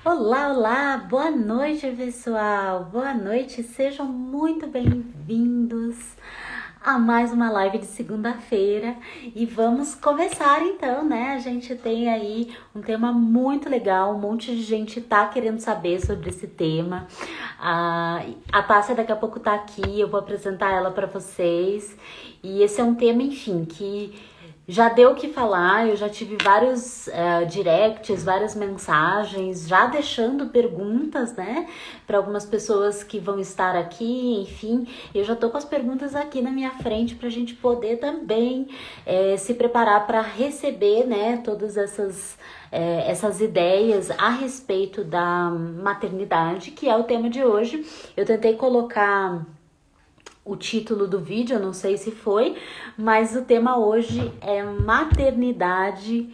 Olá, olá, boa noite, pessoal. Boa noite, sejam muito bem-vindos a mais uma live de segunda-feira. E vamos começar então, né? A gente tem aí um tema muito legal, um monte de gente tá querendo saber sobre esse tema. A Tássia daqui a pouco tá aqui, eu vou apresentar ela para vocês. E esse é um tema, enfim, que já deu o que falar, eu já tive vários directs, várias mensagens, já deixando perguntas, né, para algumas pessoas que vão estar aqui, enfim, eu já tô com as perguntas aqui na minha frente para a gente poder também se preparar para receber, né, todas essas ideias a respeito da maternidade, que é o tema de hoje. Eu tentei colocar o título do vídeo, eu não sei se foi, mas o tema hoje é maternidade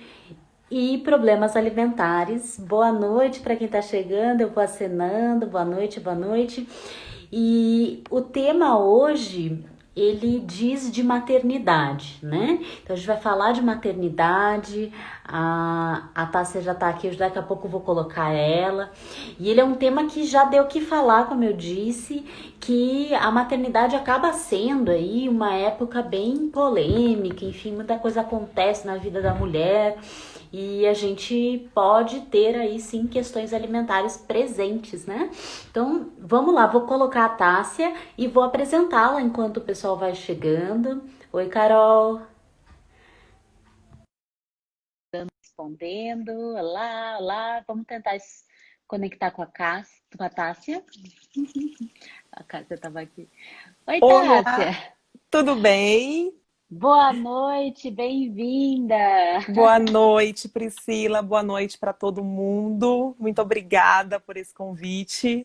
e problemas alimentares. Boa noite para quem está chegando, eu vou acenando, boa noite, boa noite. E o tema hoje, ele diz de maternidade, né? Então a gente vai falar de maternidade, a Tássia já tá aqui, daqui a pouco eu vou colocar ela. E ele é um tema que já deu o que falar, como eu disse, que a maternidade acaba sendo aí uma época bem polêmica, enfim, muita coisa acontece na vida da mulher. E a gente pode ter aí sim questões alimentares presentes, né? Então vamos lá, vou colocar a Tássia e vou apresentá-la enquanto o pessoal vai chegando. Oi, Carol. Respondendo. Olá, olá. Vamos tentar conectar com a Tássia. A Tássia estava aqui. Oi, Tássia. Olá, tudo bem? Boa noite, bem-vinda. Boa noite, Priscila. Boa noite para todo mundo. Muito obrigada por esse convite.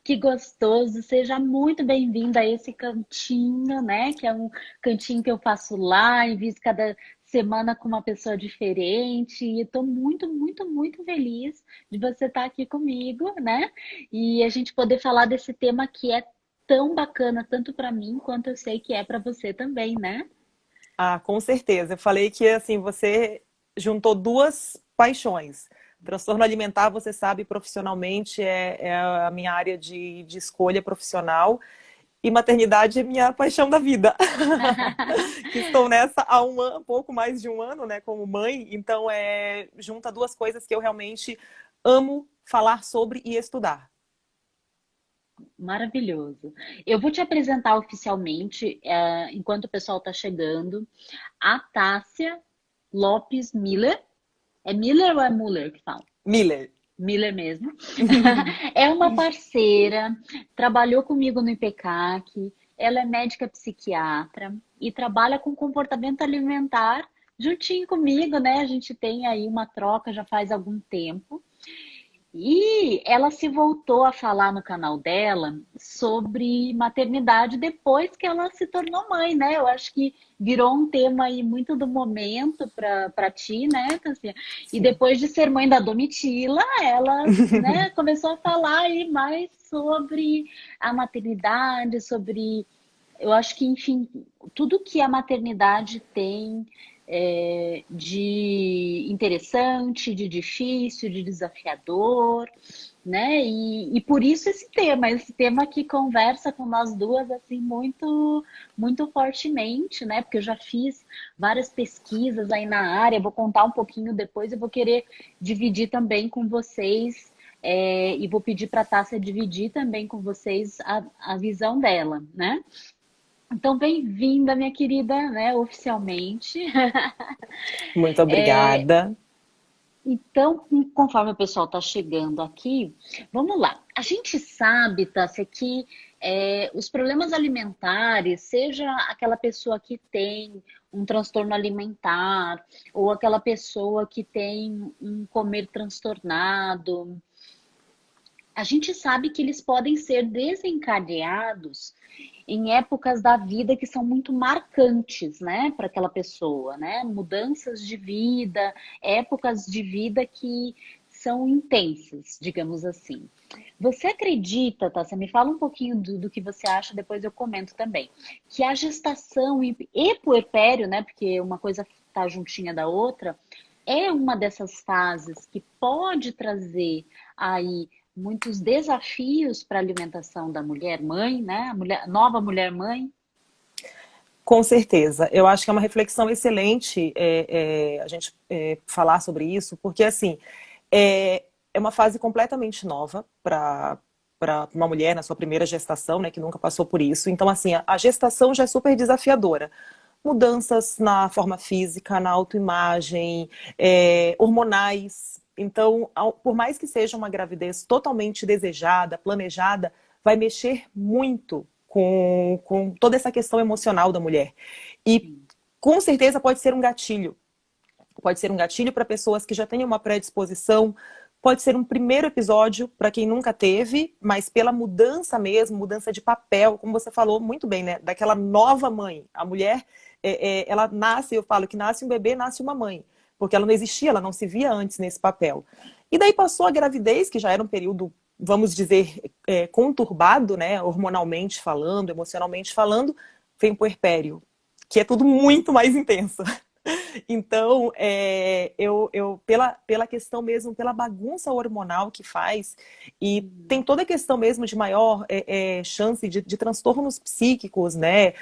Que gostoso, seja muito bem-vinda a esse cantinho, né? Que é um cantinho que eu faço lá, invisto cada semana com uma pessoa diferente. E estou muito, muito, muito feliz de você estar aqui comigo, né? E a gente poder falar desse tema que é tão bacana, tanto para mim quanto eu sei que é para você também, né? Ah, com certeza. Eu falei que assim você juntou duas paixões. Transtorno alimentar, você sabe, profissionalmente é a minha área de escolha profissional. E maternidade é minha paixão da vida. Que estou nessa há pouco mais de um ano, né, como mãe. Então, junta duas coisas que eu realmente amo falar sobre e estudar. Maravilhoso. Eu vou te apresentar oficialmente, enquanto o pessoal está chegando, a Tássia Lopes Miller. É Miller ou é Muller que fala? Miller. Miller mesmo. É uma parceira, trabalhou comigo no IPECAC, ela é médica psiquiatra e trabalha com comportamento alimentar juntinho comigo, né? A gente tem aí uma troca já faz algum tempo. E ela se voltou a falar no canal dela sobre maternidade depois que ela se tornou mãe, né? Eu acho que virou um tema aí muito do momento para ti, né, Tassia? E Sim. depois de ser mãe da Domitila, ela, né, começou a falar aí mais sobre a maternidade, sobre eu acho que, enfim, tudo que a maternidade tem de interessante, de difícil, de desafiador, né? E por isso esse tema que conversa com nós duas assim muito, muito fortemente, né? Porque eu já fiz várias pesquisas aí na área, vou contar um pouquinho depois, eu vou querer dividir também com vocês. E vou pedir para a Tássia dividir também com vocês a visão dela, né? Então, bem-vinda, minha querida, né, oficialmente. Muito obrigada. Então, conforme o pessoal está chegando aqui, vamos lá. A gente sabe, Tássia, que os problemas alimentares, seja aquela pessoa que tem um transtorno alimentar, ou aquela pessoa que tem um comer transtornado, a gente sabe que eles podem ser desencadeados em épocas da vida que são muito marcantes, né, para aquela pessoa, né? Mudanças de vida, épocas de vida que são intensas, digamos assim. Você acredita, tá? Você me fala um pouquinho do que você acha, depois eu comento também. Que a gestação e puerpério, né? Porque uma coisa tá juntinha da outra, é uma dessas fases que pode trazer aí muitos desafios para a alimentação da mulher mãe, né? A mulher, nova mulher mãe. Com certeza. Eu acho que é uma reflexão excelente a gente falar sobre isso, porque assim, é uma fase completamente nova para uma mulher na sua primeira gestação, né, que nunca passou por isso. Então, assim, a gestação já é super desafiadora. Mudanças na forma física, na autoimagem, hormonais. Então, por mais que seja uma gravidez totalmente desejada, planejada, vai mexer muito com toda essa questão emocional da mulher. E Sim. com certeza pode ser um gatilho. Pode ser um gatilho para pessoas que já têm uma predisposição, pode ser um primeiro episódio para quem nunca teve, mas pela mudança mesmo, mudança de papel, como você falou muito bem, né? Daquela nova mãe. A mulher, ela nasce, eu falo que nasce um bebê, nasce uma mãe. Porque ela não existia, ela não se via antes nesse papel. E daí passou a gravidez, que já era um período, vamos dizer, conturbado, né? Hormonalmente falando, emocionalmente falando, vem o puerpério, que é tudo muito mais intenso. Então, pela questão mesmo, pela bagunça hormonal que faz, e tem toda a questão mesmo de maior chance de transtornos psíquicos, né?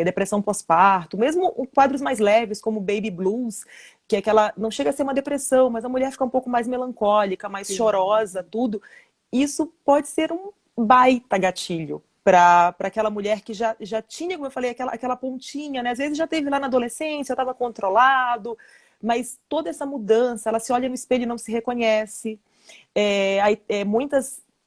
Depressão pós-parto, mesmo quadros mais leves, como baby blues, que é aquela, não chega a ser uma depressão, mas a mulher fica um pouco mais melancólica, mais Sim. chorosa, tudo. Isso pode ser um baita gatilho para aquela mulher que já tinha, como eu falei, aquela pontinha, né? Às vezes já teve lá na adolescência, estava controlado, mas toda essa mudança, ela se olha no espelho e não se reconhece.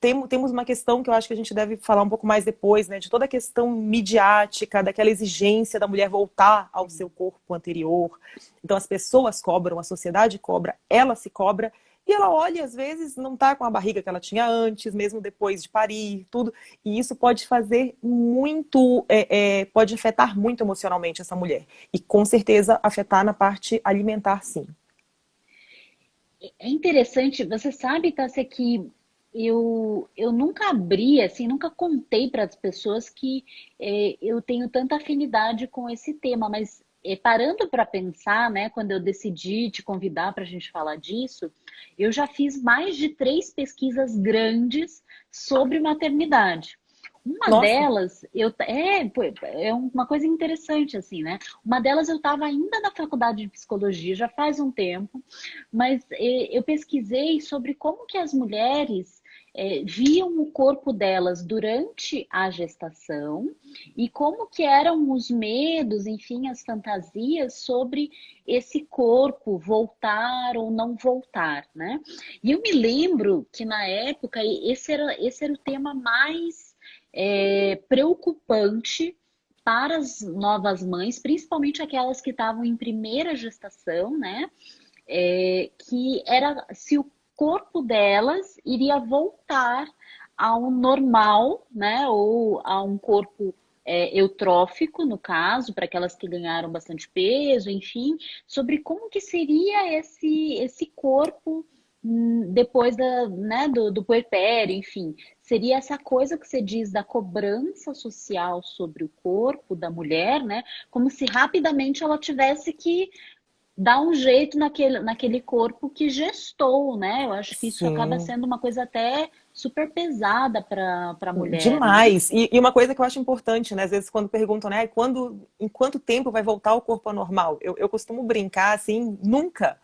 Temos uma questão que eu acho que a gente deve falar um pouco mais depois, né? De toda a questão midiática, daquela exigência da mulher voltar ao seu corpo anterior. Então as pessoas cobram, a sociedade cobra, ela se cobra, e ela olha, às vezes, não está com a barriga que ela tinha antes, mesmo depois de parir, tudo. E isso pode fazer muito, pode afetar muito emocionalmente essa mulher. E com certeza afetar na parte alimentar, sim. É interessante, você sabe, Tássia, que eu nunca abri, assim, nunca contei para as pessoas que eu tenho tanta afinidade com esse tema, mas parando para pensar, né, quando eu decidi te convidar para a gente falar disso, eu já fiz mais de 3 pesquisas grandes sobre maternidade. Uma Nossa, delas, pô, é uma coisa interessante, assim, né? Uma delas eu estava ainda na faculdade de psicologia, já faz um tempo, mas eu pesquisei sobre como que as mulheres viam o corpo delas durante a gestação e como que eram os medos, enfim, as fantasias sobre esse corpo voltar ou não voltar, né? E eu me lembro que na época esse era o tema mais preocupante para as novas mães, principalmente aquelas que estavam em primeira gestação, né? Que era se o corpo delas iria voltar ao normal, né? Ou a um corpo eutrófico, no caso, para aquelas que ganharam bastante peso, enfim, sobre como que seria esse corpo depois né, do puerpério, enfim. Seria essa coisa que você diz da cobrança social sobre o corpo da mulher, né? Como se rapidamente ela tivesse que dar um jeito naquele corpo que gestou, né? Eu acho que isso acaba sim. sendo uma coisa até super pesada para a mulher, né? Demais. E uma coisa que eu acho importante, né? Às vezes quando perguntam, né? Em quanto tempo vai voltar o corpo ao normal? Eu costumo brincar assim, nunca.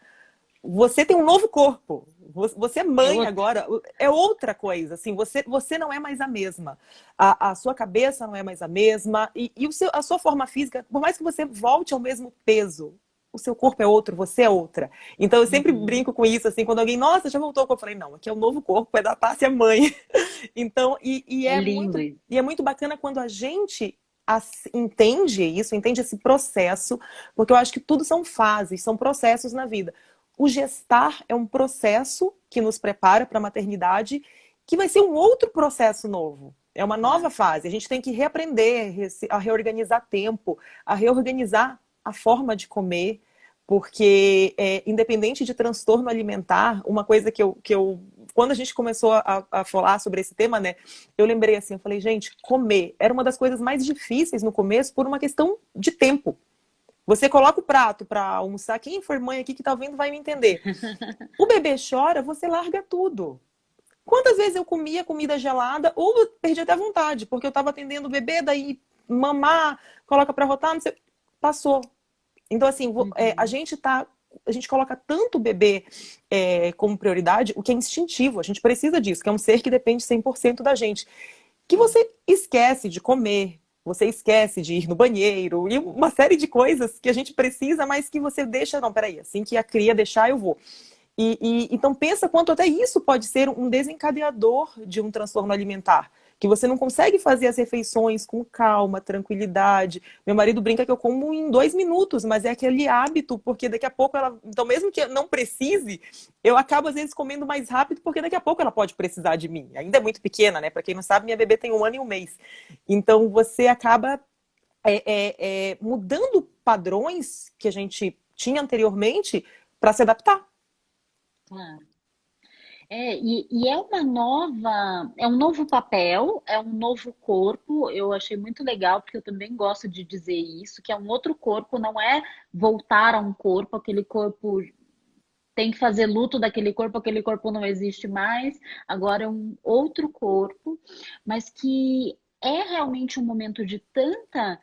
Você tem um novo corpo. Você é É mãe outra. agora, é outra coisa. Assim, você não é mais a mesma. A sua cabeça não é mais a mesma. E a sua forma física, por mais que você volte ao mesmo peso, o seu corpo é outro, você é outra. Então eu sempre Uhum. brinco com isso, assim, quando alguém, nossa, já voltou o corpo, eu falei, não, aqui é o novo corpo, é da Tássia mãe. Então, É lindo isso. e é muito bacana quando a gente entende isso, entende esse processo, porque eu acho que tudo são fases, são processos na vida. O gestar é um processo que nos prepara para a maternidade, que vai ser um outro processo novo. É uma nova É. fase. A gente tem que reaprender a reorganizar tempo, a reorganizar a forma de comer, porque independente de transtorno alimentar, uma coisa que eu quando a gente começou a falar sobre esse tema, né, eu lembrei assim, eu falei, gente, comer era uma das coisas mais difíceis no começo por uma questão de tempo. Você coloca o prato para almoçar, quem for mãe aqui que tá vendo vai me entender. O bebê chora, você larga tudo. Quantas vezes eu comia comida gelada ou eu perdi até a vontade, porque eu estava atendendo o bebê, daí mamar, coloca para rotar, não sei, passou. Então, assim, a Uhum. gente coloca tanto o bebê como prioridade, o que é instintivo, a gente precisa disso, que é um ser que depende 100% da gente, que você esquece de comer, você esquece de ir no banheiro, e uma série de coisas que a gente precisa, mas que você deixa, não, peraí, assim que a cria deixar, eu vou. Então pensa quanto até isso pode ser um desencadeador de um transtorno alimentar. Que você não consegue fazer as refeições com calma, tranquilidade. Meu marido brinca que eu como em 2 minutos, mas é aquele hábito, porque daqui a pouco ela. Então, mesmo que eu não precise, eu acabo às vezes comendo mais rápido, porque daqui a pouco ela pode precisar de mim. Ainda é muito pequena, né? Para quem não sabe, minha bebê tem 1 ano e 1 mês. Então você acaba mudando padrões que a gente tinha anteriormente para se adaptar. Claro. E é é um novo papel, é um novo corpo. Eu achei muito legal, porque eu também gosto de dizer isso, que é um outro corpo, não é voltar a um corpo, aquele corpo tem que fazer luto daquele corpo, aquele corpo não existe mais, agora é um outro corpo, mas que é realmente um momento de tanta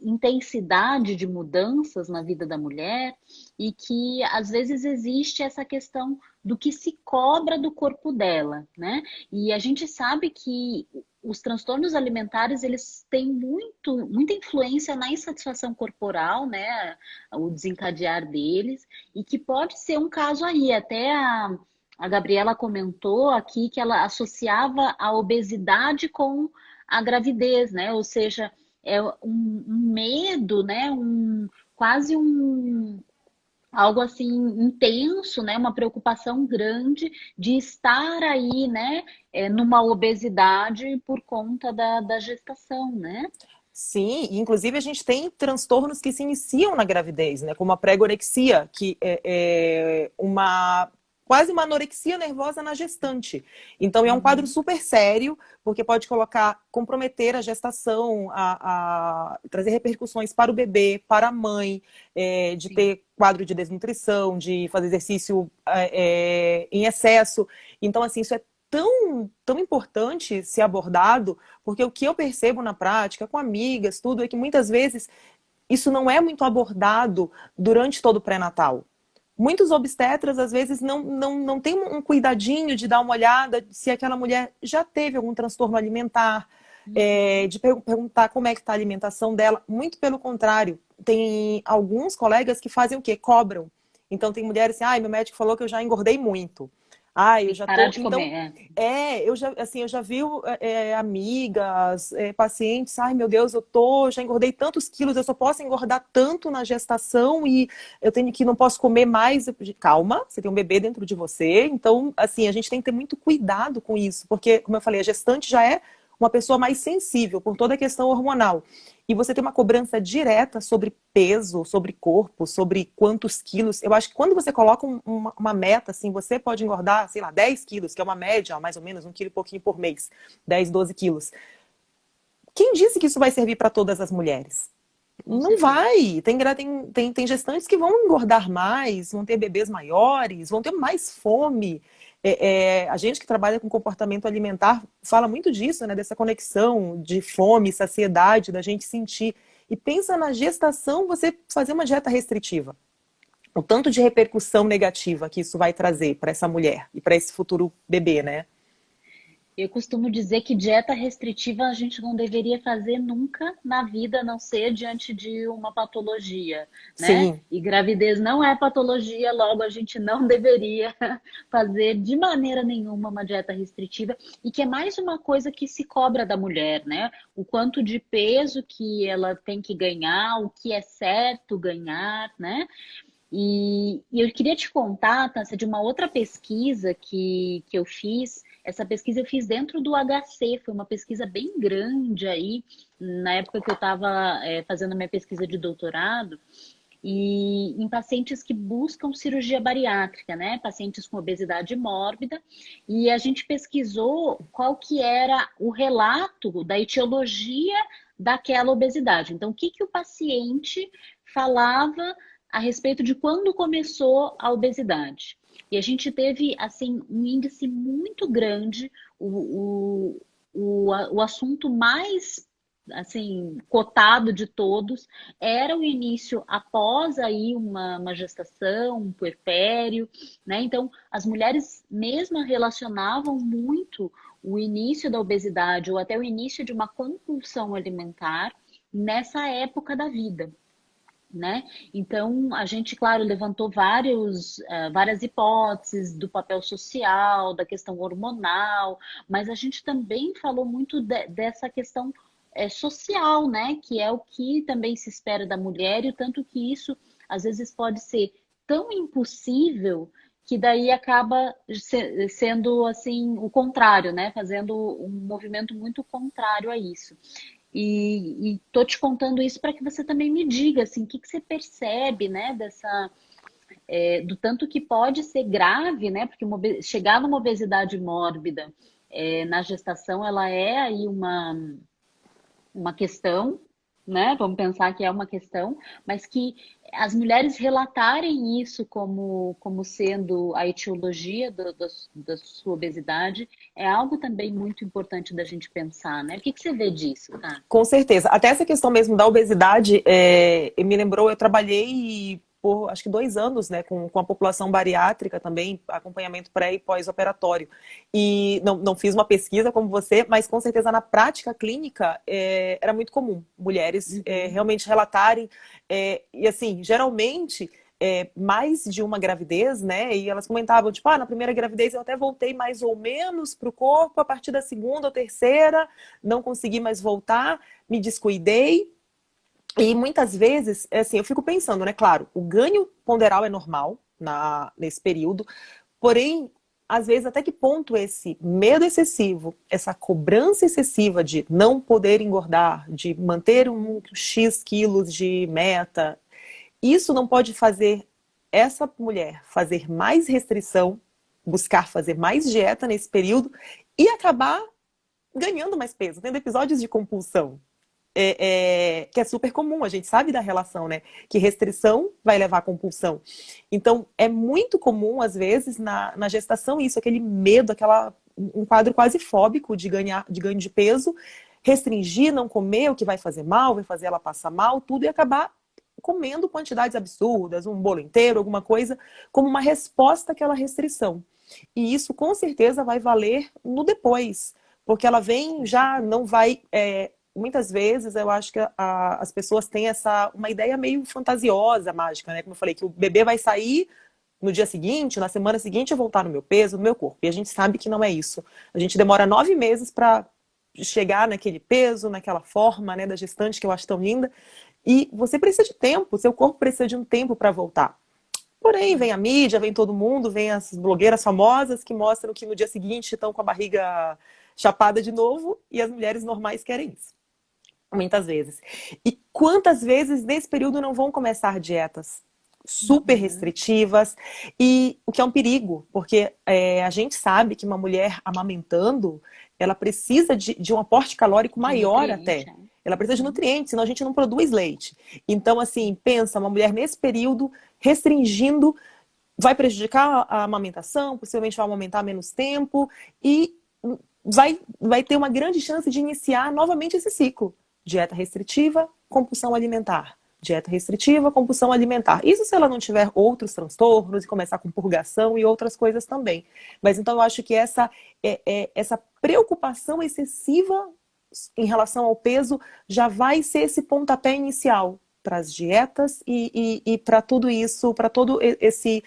intensidade de mudanças na vida da mulher e que às vezes existe essa questão do que se cobra do corpo dela, né? E a gente sabe que os transtornos alimentares, eles têm muita influência na insatisfação corporal, né? O desencadear deles, e que pode ser um caso aí. Até a Gabriela comentou aqui que ela associava a obesidade com a gravidez, né? Ou seja, é um medo, né? Quase algo assim intenso, né? Uma preocupação grande de estar aí, né? Numa obesidade por conta da gestação, né? Sim, e inclusive a gente tem transtornos que se iniciam na gravidez, né? Como a pré-anorexia, que é quase uma anorexia nervosa na gestante. Então é um quadro Uhum. super sério, porque pode comprometer a gestação, trazer repercussões para o bebê, para a mãe, de Sim. ter quadro de desnutrição, de fazer exercício em excesso. Então, assim, isso é tão importante ser abordado, porque o que eu percebo na prática, com amigas, tudo, é que muitas vezes isso não é muito abordado durante todo o pré-natal. Muitos obstetras, às vezes, não têm um cuidadinho de dar uma olhada se aquela mulher já teve algum transtorno alimentar, Uhum. de perguntar como é que está a alimentação dela. Muito pelo contrário, tem alguns colegas que fazem o quê? Cobram. Então, tem mulheres assim, meu médico falou que eu já engordei muito. Eu Tem que já parar tô. de Então, comer. eu já vi amigas, pacientes, meu Deus, já engordei tantos quilos, eu só posso engordar tanto na gestação e eu tenho que não posso comer mais. Calma, você tem um bebê dentro de você, então, assim, a gente tem que ter muito cuidado com isso, porque, como eu falei, a gestante já é uma pessoa mais sensível por toda a questão hormonal. E você tem uma cobrança direta sobre peso, sobre corpo, sobre quantos quilos. Eu acho que quando você coloca uma meta, assim, você pode engordar, sei lá, 10 quilos, que é uma média, mais ou menos, 1 quilo e pouquinho por mês, 10, 12 quilos. Quem disse que isso vai servir para todas as mulheres? Com Não certeza. vai. Tem gestantes que vão engordar mais, vão ter bebês maiores, vão ter mais fome. A gente que trabalha com comportamento alimentar fala muito disso, né? Dessa conexão de fome, saciedade, da gente sentir. E pensa na gestação, você fazer uma dieta restritiva. O tanto de repercussão negativa que isso vai trazer para essa mulher e para esse futuro bebê, né? Eu costumo dizer que dieta restritiva a gente não deveria fazer nunca na vida, a não ser diante de uma patologia, né? Sim, E gravidez não é patologia, logo a gente não deveria fazer de maneira nenhuma uma dieta restritiva, e que é mais uma coisa que se cobra da mulher, né? O quanto de peso que ela tem que ganhar, o que é certo ganhar, né? E eu queria te contar, Tância, de uma outra pesquisa que eu fiz. Essa pesquisa eu fiz dentro do HC, foi uma pesquisa bem grande aí, na época que eu estava fazendo minha pesquisa de doutorado, e em pacientes que buscam cirurgia bariátrica, né? Pacientes com obesidade mórbida, e a gente pesquisou qual que era o relato da etiologia daquela obesidade. Então, o que que o paciente falava a respeito de quando começou a obesidade. E a gente teve, assim, um índice muito grande, o assunto mais, assim, cotado de todos era o início após aí uma gestação, um puerpério, né? Então, as mulheres mesmas relacionavam muito o início da obesidade ou até o início de uma compulsão alimentar nessa época da vida, né? Então, a gente, claro, levantou várias hipóteses do papel social, da questão hormonal, mas a gente também falou muito dessa questão social, né? Que é o que também se espera da mulher, e o tanto que isso, às vezes, pode ser tão impossível que daí acaba sendo, assim, o contrário, né? Fazendo um movimento muito contrário a isso. E tô te contando isso para que você também me diga assim, o que que você percebe, né, do tanto que pode ser grave, né? Porque chegar numa obesidade mórbida na gestação, ela é aí uma questão, né? Vamos pensar que é uma questão, mas que as mulheres relatarem isso como sendo a etiologia da sua obesidade é algo também muito importante da gente pensar, né? O que que você vê disso, tá? Com certeza. Até essa questão mesmo da obesidade, me lembrou, eu trabalhei por acho que 2 anos, né, com a população bariátrica também, acompanhamento pré e pós-operatório. E não fiz uma pesquisa como você, mas com certeza na prática clínica era muito comum mulheres Uhum. realmente relatarem. E assim, geralmente mais de uma gravidez, né? E elas comentavam, tipo, na primeira gravidez eu até voltei mais ou menos pro corpo, a partir da segunda ou terceira, não consegui mais voltar, me descuidei. E muitas vezes, assim, eu fico pensando, né? Claro, o ganho ponderal é normal nesse período, porém, às vezes, até que ponto esse medo excessivo, essa cobrança excessiva de não poder engordar, de manter um X quilos de meta, isso não pode fazer essa mulher fazer mais restrição, buscar fazer mais dieta nesse período e acabar ganhando mais peso, tendo episódios de compulsão. Que é super comum, a gente sabe da relação, né? Que restrição vai levar à compulsão. Então, é muito comum, às vezes, na gestação, isso, aquele medo, um quadro quase fóbico de ganho de peso, restringir, não comer o que vai fazer mal, vai fazer ela passar mal, tudo, e acabar comendo quantidades absurdas, um bolo inteiro, alguma coisa, como uma resposta àquela restrição. E isso, com certeza, vai valer no depois, porque ela vem já, não vai... muitas vezes eu acho que as pessoas têm uma ideia meio fantasiosa, mágica, né? Como eu falei, que o bebê vai sair no dia seguinte, na semana seguinte, eu voltar no meu peso, no meu corpo. E a gente sabe que não é isso. A gente demora 9 meses para chegar naquele peso, naquela forma, né, da gestante, que eu acho tão linda. E você precisa de tempo, seu corpo precisa de um tempo para voltar. Porém, vem a mídia, vem todo mundo, vem as blogueiras famosas que mostram que no dia seguinte estão com a barriga chapada de novo e as mulheres normais querem isso. Muitas vezes. E quantas vezes nesse período não vão começar dietas super restritivas? E o que é um perigo, porque a gente sabe que uma mulher amamentando, ela precisa de um aporte calórico De maior até. nutriente, Ela precisa de nutrientes, senão a gente não produz leite. Então, assim, pensa, uma mulher nesse período restringindo, vai prejudicar a amamentação, possivelmente vai amamentar menos tempo e vai ter uma grande chance de iniciar novamente esse ciclo. Dieta restritiva, compulsão alimentar. Dieta restritiva, compulsão alimentar. Isso se ela não tiver outros transtornos e começar com purgação e outras coisas também. Mas então eu acho que essa preocupação excessiva em relação ao peso já vai ser esse pontapé inicial para as dietas e para tudo isso, para todo esse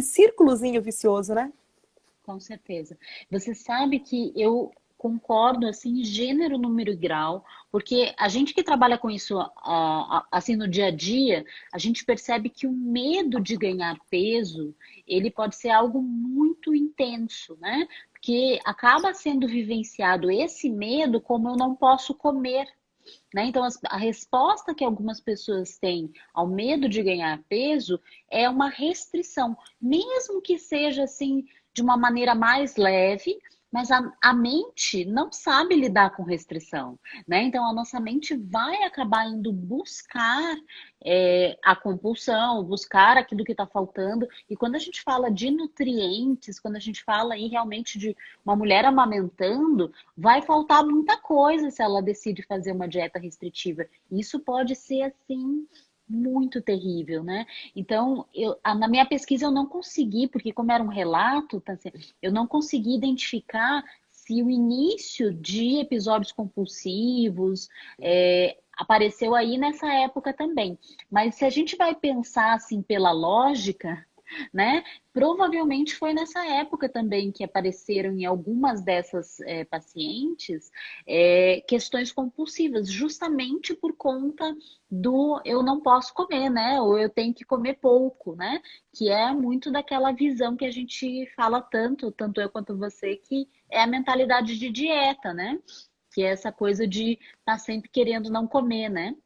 círculozinho vicioso, né? com certeza. Você sabe que eu concordo assim, gênero, número e grau, porque a gente que trabalha com isso assim no dia a dia, a gente percebe que o medo de ganhar peso, ele pode ser algo muito intenso, né? Porque acaba sendo vivenciado esse medo como eu não posso comer, né? Então, a resposta que algumas pessoas têm ao medo de ganhar peso é uma restrição, mesmo que seja assim de uma maneira mais leve, Mas a mente não sabe lidar com restrição, né? Então a nossa mente vai acabar indo buscar a compulsão, buscar aquilo que está faltando. E quando a gente fala de nutrientes, quando a gente fala aí realmente de uma mulher amamentando, vai faltar muita coisa se ela decide fazer uma dieta restritiva. Isso pode ser assim muito terrível, né? Então, na minha pesquisa eu não consegui, porque como era um relato, tá, eu não consegui identificar se o início de episódios compulsivos apareceu aí nessa época também. Mas se a gente vai pensar assim pela lógica, né? Provavelmente foi nessa época também que apareceram em algumas dessas pacientes questões compulsivas, justamente por conta do eu não posso comer, né? Ou eu tenho que comer pouco, né? Que é muito daquela visão que a gente fala tanto eu quanto você, que é a mentalidade de dieta, né? Que é essa coisa de estar sempre querendo não comer, né?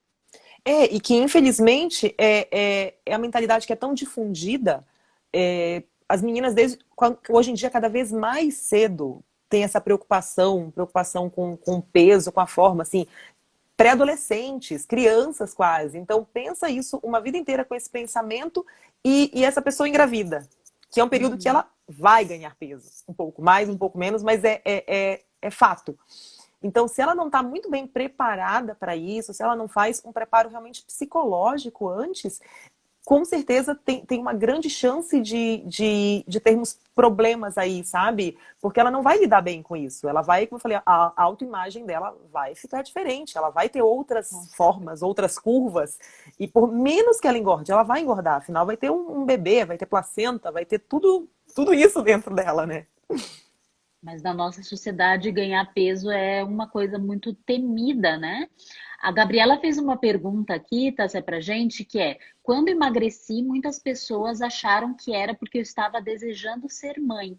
E que infelizmente é a mentalidade que é tão difundida. As meninas, hoje em dia, cada vez mais cedo, tem essa preocupação com o peso, com a forma, assim, pré-adolescentes, crianças quase. Então, pensa isso uma vida inteira com esse pensamento e essa pessoa engravida, que é um período que Uhum. ela vai ganhar peso, um pouco mais, um pouco menos, mas é fato. Então, se ela não está muito bem preparada para isso, se ela não faz um preparo realmente psicológico antes, com certeza tem uma grande chance de termos problemas aí, sabe? Porque ela não vai lidar bem com isso. Ela vai, como eu falei, a autoimagem dela vai ficar diferente. Ela vai ter outras formas, outras curvas. E por menos que ela engorde, ela vai engordar. Afinal, vai ter um bebê, vai ter placenta, vai ter tudo isso dentro dela, né? Mas na nossa sociedade, ganhar peso é uma coisa muito temida, né? A Gabriela fez uma pergunta aqui, Tássia, pra gente, que é: quando emagreci, muitas pessoas acharam que era porque eu estava desejando ser mãe.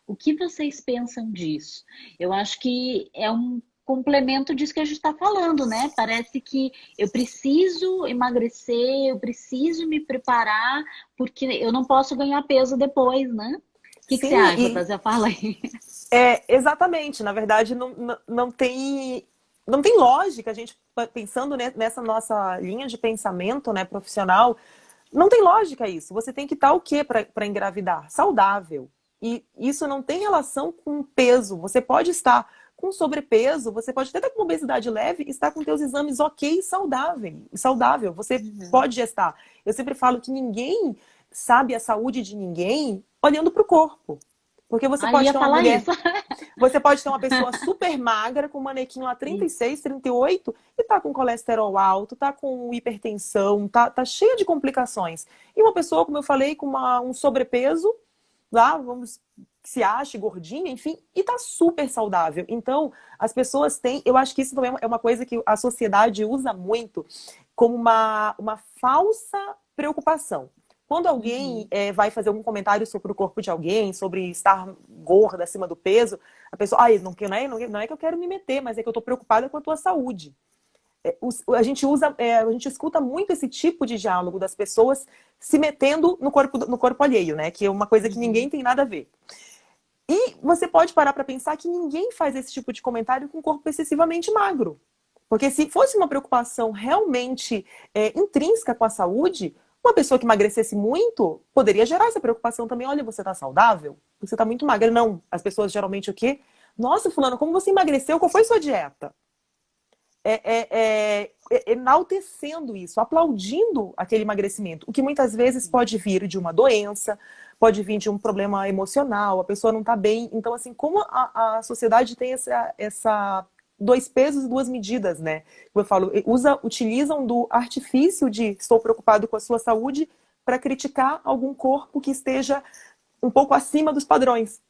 O que vocês pensam disso? Eu acho que é um complemento disso que a gente está falando, né? Parece que eu preciso emagrecer, eu preciso me preparar, porque eu não posso ganhar peso depois, né? O que você Sim, acha, Tássia? Fala aí. exatamente. Na verdade, não tem lógica a gente pensando nessa nossa linha de pensamento, né, profissional. Não tem lógica isso. Você tem que estar o quê para engravidar? Saudável. E isso não tem relação com peso. Você pode estar com sobrepeso, você pode até estar com obesidade leve e estar com teus exames ok e saudável. Você Uhum. pode estar. Eu sempre falo que ninguém sabe a saúde de ninguém olhando para o corpo. Porque você Ah, eu pode ia ter uma falar mulher, isso. você pode ter uma pessoa super magra, com um manequim lá 36, 38, e tá com colesterol alto, tá com hipertensão, tá cheia de complicações. E uma pessoa, como eu falei, com um sobrepeso, lá, vamos, que se ache gordinha, enfim, e tá super saudável. Então, as pessoas têm, eu acho que isso também é uma coisa que a sociedade usa muito como uma falsa preocupação. Quando alguém Uhum. vai fazer algum comentário sobre o corpo de alguém, sobre estar gorda, acima do peso, a pessoa, não é que eu quero me meter, mas é que eu estou preocupada com a tua saúde. A gente escuta muito esse tipo de diálogo das pessoas se metendo no corpo alheio, né? Que é uma coisa que ninguém Uhum. tem nada a ver. E você pode parar para pensar que ninguém faz esse tipo de comentário com um corpo excessivamente magro. Porque se fosse uma preocupação realmente intrínseca com a saúde, uma pessoa que emagrecesse muito poderia gerar essa preocupação também. Olha, você está saudável? Você está muito magra. Não. As pessoas geralmente o quê? Nossa, fulano, como você emagreceu? Qual foi sua dieta? Enaltecendo isso, aplaudindo aquele emagrecimento, o que muitas vezes pode vir de uma doença, pode vir de um problema emocional, a pessoa não está bem. Então, assim, como a sociedade tem essa dois pesos e duas medidas, né? Como eu falo, utilizam do artifício de estou preocupado com a sua saúde para criticar algum corpo que esteja um pouco acima dos padrões.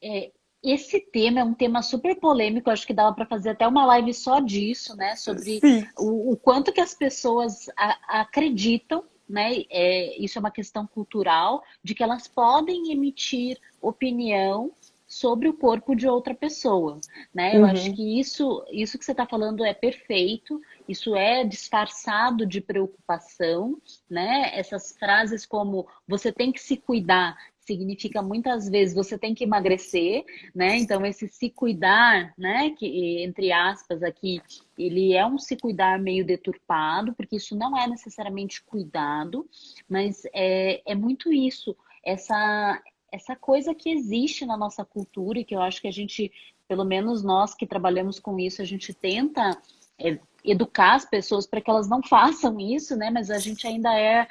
É, esse tema é um tema super polêmico, acho que dava para fazer até uma live só disso, né? Sobre Sim. o quanto que as pessoas acreditam, né? Isso é uma questão cultural, de que elas podem emitir opinião sobre o corpo de outra pessoa, né? Eu acho Uhum. que isso que você está falando é perfeito, isso é disfarçado de preocupação, né? Essas frases como você tem que se cuidar significa muitas vezes você tem que emagrecer, né? Então esse se cuidar, né, que entre aspas aqui, ele é um se cuidar meio deturpado, porque isso não é necessariamente cuidado, mas é muito isso, essa coisa que existe na nossa cultura e que eu acho que a gente, pelo menos nós que trabalhamos com isso, a gente tenta educar as pessoas para que elas não façam isso, né? Mas a gente ainda é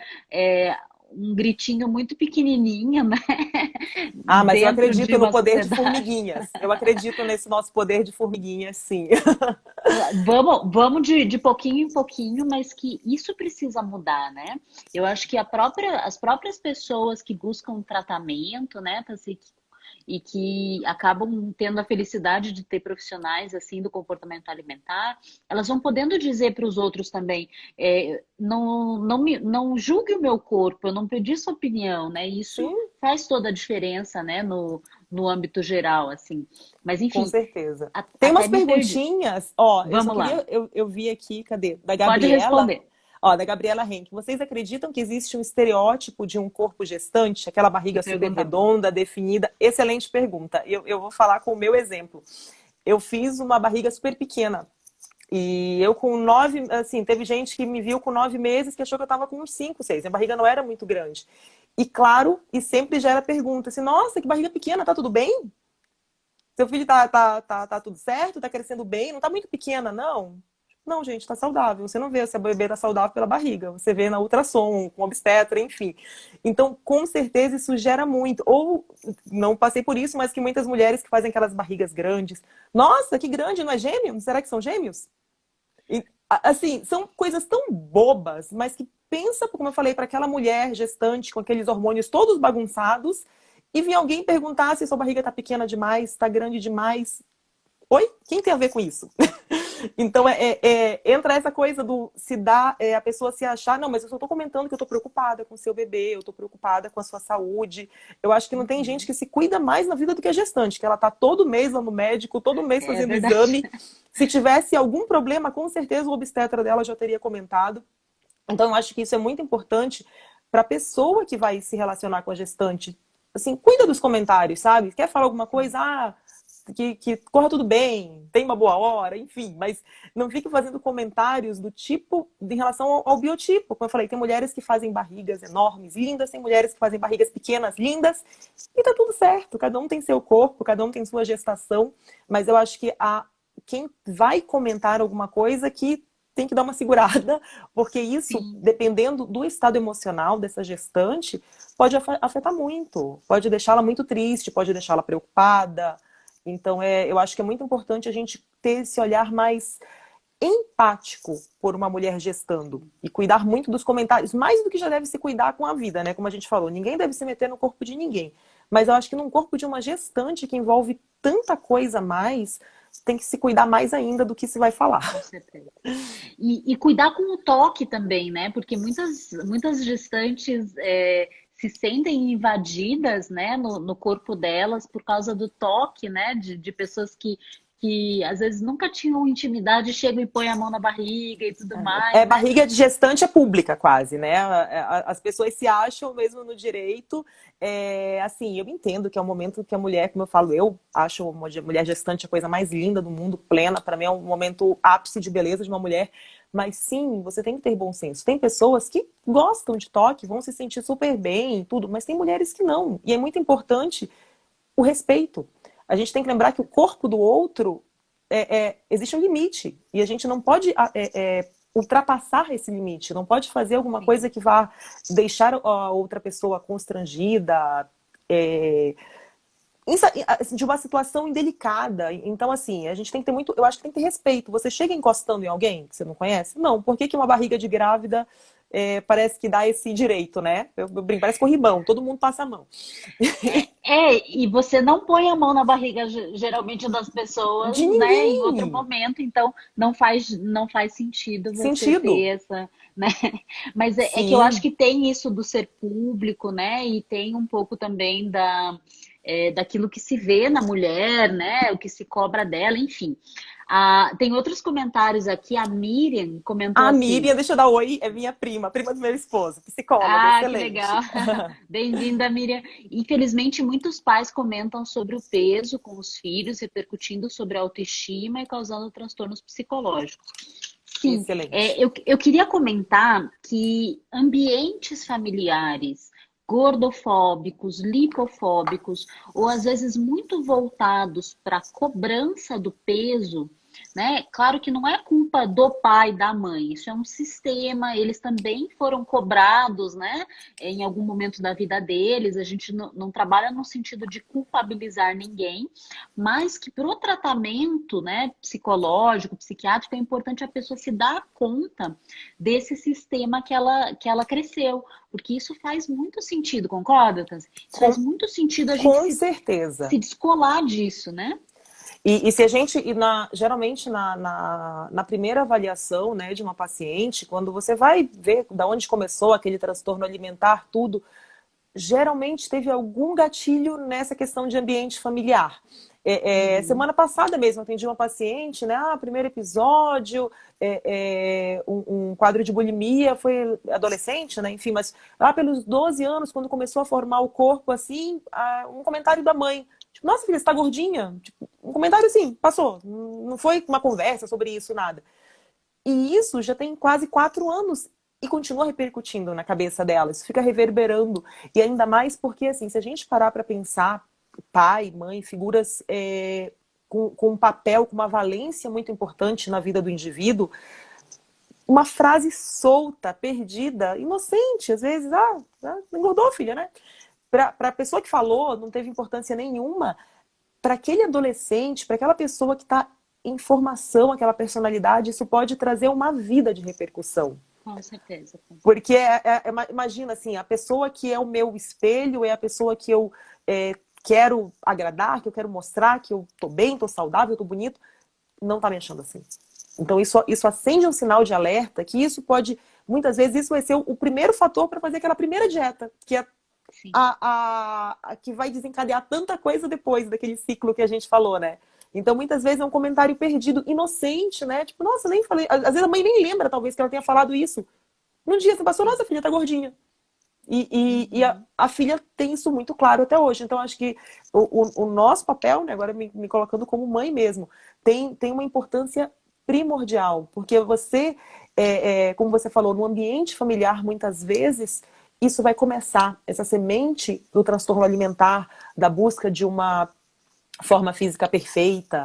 um gritinho muito pequenininho, né? Ah, mas eu Dentro de acredito no uma poder de sociedade. formiguinhas. Eu acredito nesse nosso poder de formiguinhas, sim. Vamos de pouquinho em pouquinho, mas que isso precisa mudar, né? Eu acho que as próprias pessoas que buscam tratamento, né, Tassi, e que acabam tendo a felicidade de ter profissionais assim do comportamento alimentar, elas vão podendo dizer para os outros também, não julgue o meu corpo, eu não pedi sua opinião, né? Isso Sim, faz toda a diferença, né, no âmbito geral, assim. Mas com enfim, certeza. Tem até umas me perdi. perguntinhas, ó, eu só Vamos lá. queria, eu vi aqui, cadê? Da Pode Gabriela. responder. Ó, da Gabriela Henke. Vocês acreditam que existe um estereótipo de um corpo gestante? Aquela Que barriga super pergunta boa. redonda, definida? Excelente pergunta. Eu vou falar com o meu exemplo. Eu fiz uma barriga super pequena. E eu com 9, assim, teve gente que me viu com 9 meses que achou que eu tava com uns 5, 6. Minha barriga não era muito grande. E claro, e sempre gera pergunta assim, nossa, que barriga pequena, tá tudo bem? Seu filho tá tudo certo? Tá crescendo bem? Não tá muito pequena, não? Não, gente, tá saudável. Você não vê se a bebê tá saudável pela barriga. Você vê na ultrassom, com obstetra, enfim. Então, com certeza, isso gera muito. Ou, não passei por isso, mas que muitas mulheres que fazem aquelas barrigas grandes. Nossa, que grande, não é gêmeo? Será que são gêmeos? E, assim, são coisas tão bobas, mas que pensa, como eu falei, para aquela mulher gestante com aqueles hormônios todos bagunçados e vir alguém perguntar se sua barriga tá pequena demais, tá grande demais. Oi? Quem tem a ver com isso? Então, entra essa coisa do se dar, a pessoa se achar, não, mas eu só tô comentando que eu tô preocupada com o seu bebê, eu tô preocupada com a sua saúde. Eu acho que não tem gente Uhum. que se cuida mais na vida do que a gestante, que ela tá todo mês lá no médico, todo mês É fazendo verdade. exame. Se tivesse algum problema, com certeza o obstetra dela já teria comentado. Então, eu acho que isso é muito importante para a pessoa que vai se relacionar com a gestante. Assim, cuida dos comentários, sabe? Quer falar alguma coisa? Ah, que corra tudo bem, tem uma boa hora, enfim, mas não fique fazendo comentários do tipo em relação ao biotipo. Como eu falei, tem mulheres que fazem barrigas enormes, lindas, tem mulheres que fazem barrigas pequenas, lindas, e tá tudo certo. Cada um tem seu corpo, cada um tem sua gestação, mas eu acho que quem vai comentar alguma coisa que tem que dar uma segurada, porque isso, Sim. dependendo do estado emocional dessa gestante, pode afetar muito, pode deixá-la muito triste, pode deixá-la preocupada. Então, eu acho que é muito importante a gente ter esse olhar mais empático por uma mulher gestando e cuidar muito dos comentários, mais do que já deve se cuidar com a vida, né? Como a gente falou, ninguém deve se meter no corpo de ninguém. Mas eu acho que num corpo de uma gestante que envolve tanta coisa a mais, tem que se cuidar mais ainda do que se vai Com falar. certeza. E cuidar com o toque também, né? Porque muitas gestantes se sentem invadidas, né, no corpo delas por causa do toque, né? De pessoas que às vezes nunca tinham intimidade, chegam e põem a mão na barriga e tudo mais, né? Barriga de gestante é pública, quase, né? As pessoas se acham mesmo no direito. Assim, eu entendo que é um momento que a mulher, como eu falo, eu acho uma mulher gestante a coisa mais linda do mundo, plena. Para mim é um momento ápice de beleza de uma mulher. Mas sim, você tem que ter bom senso. Tem pessoas que gostam de toque, vão se sentir super bem e tudo, mas tem mulheres que não. E é muito importante o respeito. A gente tem que lembrar que o corpo do outro existe um limite e a gente não pode ultrapassar esse limite, não pode fazer alguma Sim. coisa que vá deixar a outra pessoa constrangida, é, de uma situação indelicada. Então, assim, a gente tem que ter muito. Eu acho que tem que ter respeito. Você chega encostando em alguém que você não conhece? Não. Por que que uma barriga de grávida parece que dá esse direito, né? Eu brinco, parece corrimão, todo mundo passa a mão. E você não põe a mão na barriga geralmente das De pessoas, né, em outro ninguém. momento, então não faz sentido você ter Sentido. essa, né? Mas é que eu acho Sim. que tem isso do ser público, né? E tem um pouco também daquilo que se vê na mulher, né? O que se cobra dela, enfim. Tem outros comentários aqui. A Miriam comentou A assim. Miriam, deixa eu dar oi, é minha prima, prima do meu esposo, psicóloga, Ah, que legal. excelente. Bem-vinda, Miriam. Infelizmente, muitos pais comentam sobre o peso com os filhos, repercutindo sobre a autoestima e causando transtornos psicológicos. Sim, Excelente. eu queria comentar que ambientes familiares gordofóbicos, lipofóbicos, ou às vezes muito voltados para a cobrança do peso, né? Claro que não é culpa do pai, da mãe, isso é um sistema, eles também foram cobrados, né? Em algum momento da vida deles, a gente não trabalha no sentido de culpabilizar ninguém, mas que para o tratamento, né, psicológico, psiquiátrico, é importante a pessoa se dar conta desse sistema que ela cresceu, porque isso faz muito sentido, concorda, Tans? Isso faz Com, muito sentido a gente com se certeza. descolar disso, né? E se a gente, geralmente na primeira avaliação, né, de uma paciente, quando você vai ver da onde começou aquele transtorno alimentar, tudo, geralmente teve algum gatilho nessa questão de ambiente familiar. Uhum. Semana passada mesmo, atendi uma paciente, né? Primeiro episódio, um quadro de bulimia, foi adolescente, né? Enfim, mas lá pelos 12 anos, quando começou a formar o corpo, assim, um comentário da mãe. Tipo, nossa, filha, você tá gordinha? Tipo, um comentário assim, passou. Não foi uma conversa sobre isso, nada. E isso já tem quase 4 anos e continua repercutindo na cabeça dela. Isso fica reverberando. E ainda mais porque, assim, se a gente parar para pensar, pai, mãe, figuras com um papel, com uma valência muito importante na vida do indivíduo, uma frase solta, perdida, inocente, às vezes, engordou, filha, né? Para a pessoa que falou, não teve importância nenhuma. Para aquele adolescente, para aquela pessoa que está em formação, aquela personalidade, isso pode trazer uma vida de repercussão. Com certeza, com Porque certeza. imagina assim, a pessoa que é o meu espelho é a pessoa que eu quero agradar, que eu quero mostrar que eu tô bem, tô saudável, tô bonito, não tá me achando assim. Então isso acende um sinal de alerta que isso pode, muitas vezes, isso vai ser o primeiro fator para fazer aquela primeira dieta, que é Sim. que vai desencadear tanta coisa depois daquele ciclo que a gente falou, né? Então, muitas vezes é um comentário perdido, inocente, né? Tipo, nossa, nem falei. Às vezes a mãe nem lembra, talvez, que ela tenha falado isso. Num dia você passou, Sim. nossa, filha tá gordinha. E Uhum. a filha tem isso muito claro até hoje. Então, acho que o nosso papel, né, agora me colocando como mãe mesmo, tem uma importância primordial. Porque você, como você falou, no ambiente familiar, muitas vezes, isso vai começar, essa semente do transtorno alimentar, da busca de uma forma física perfeita,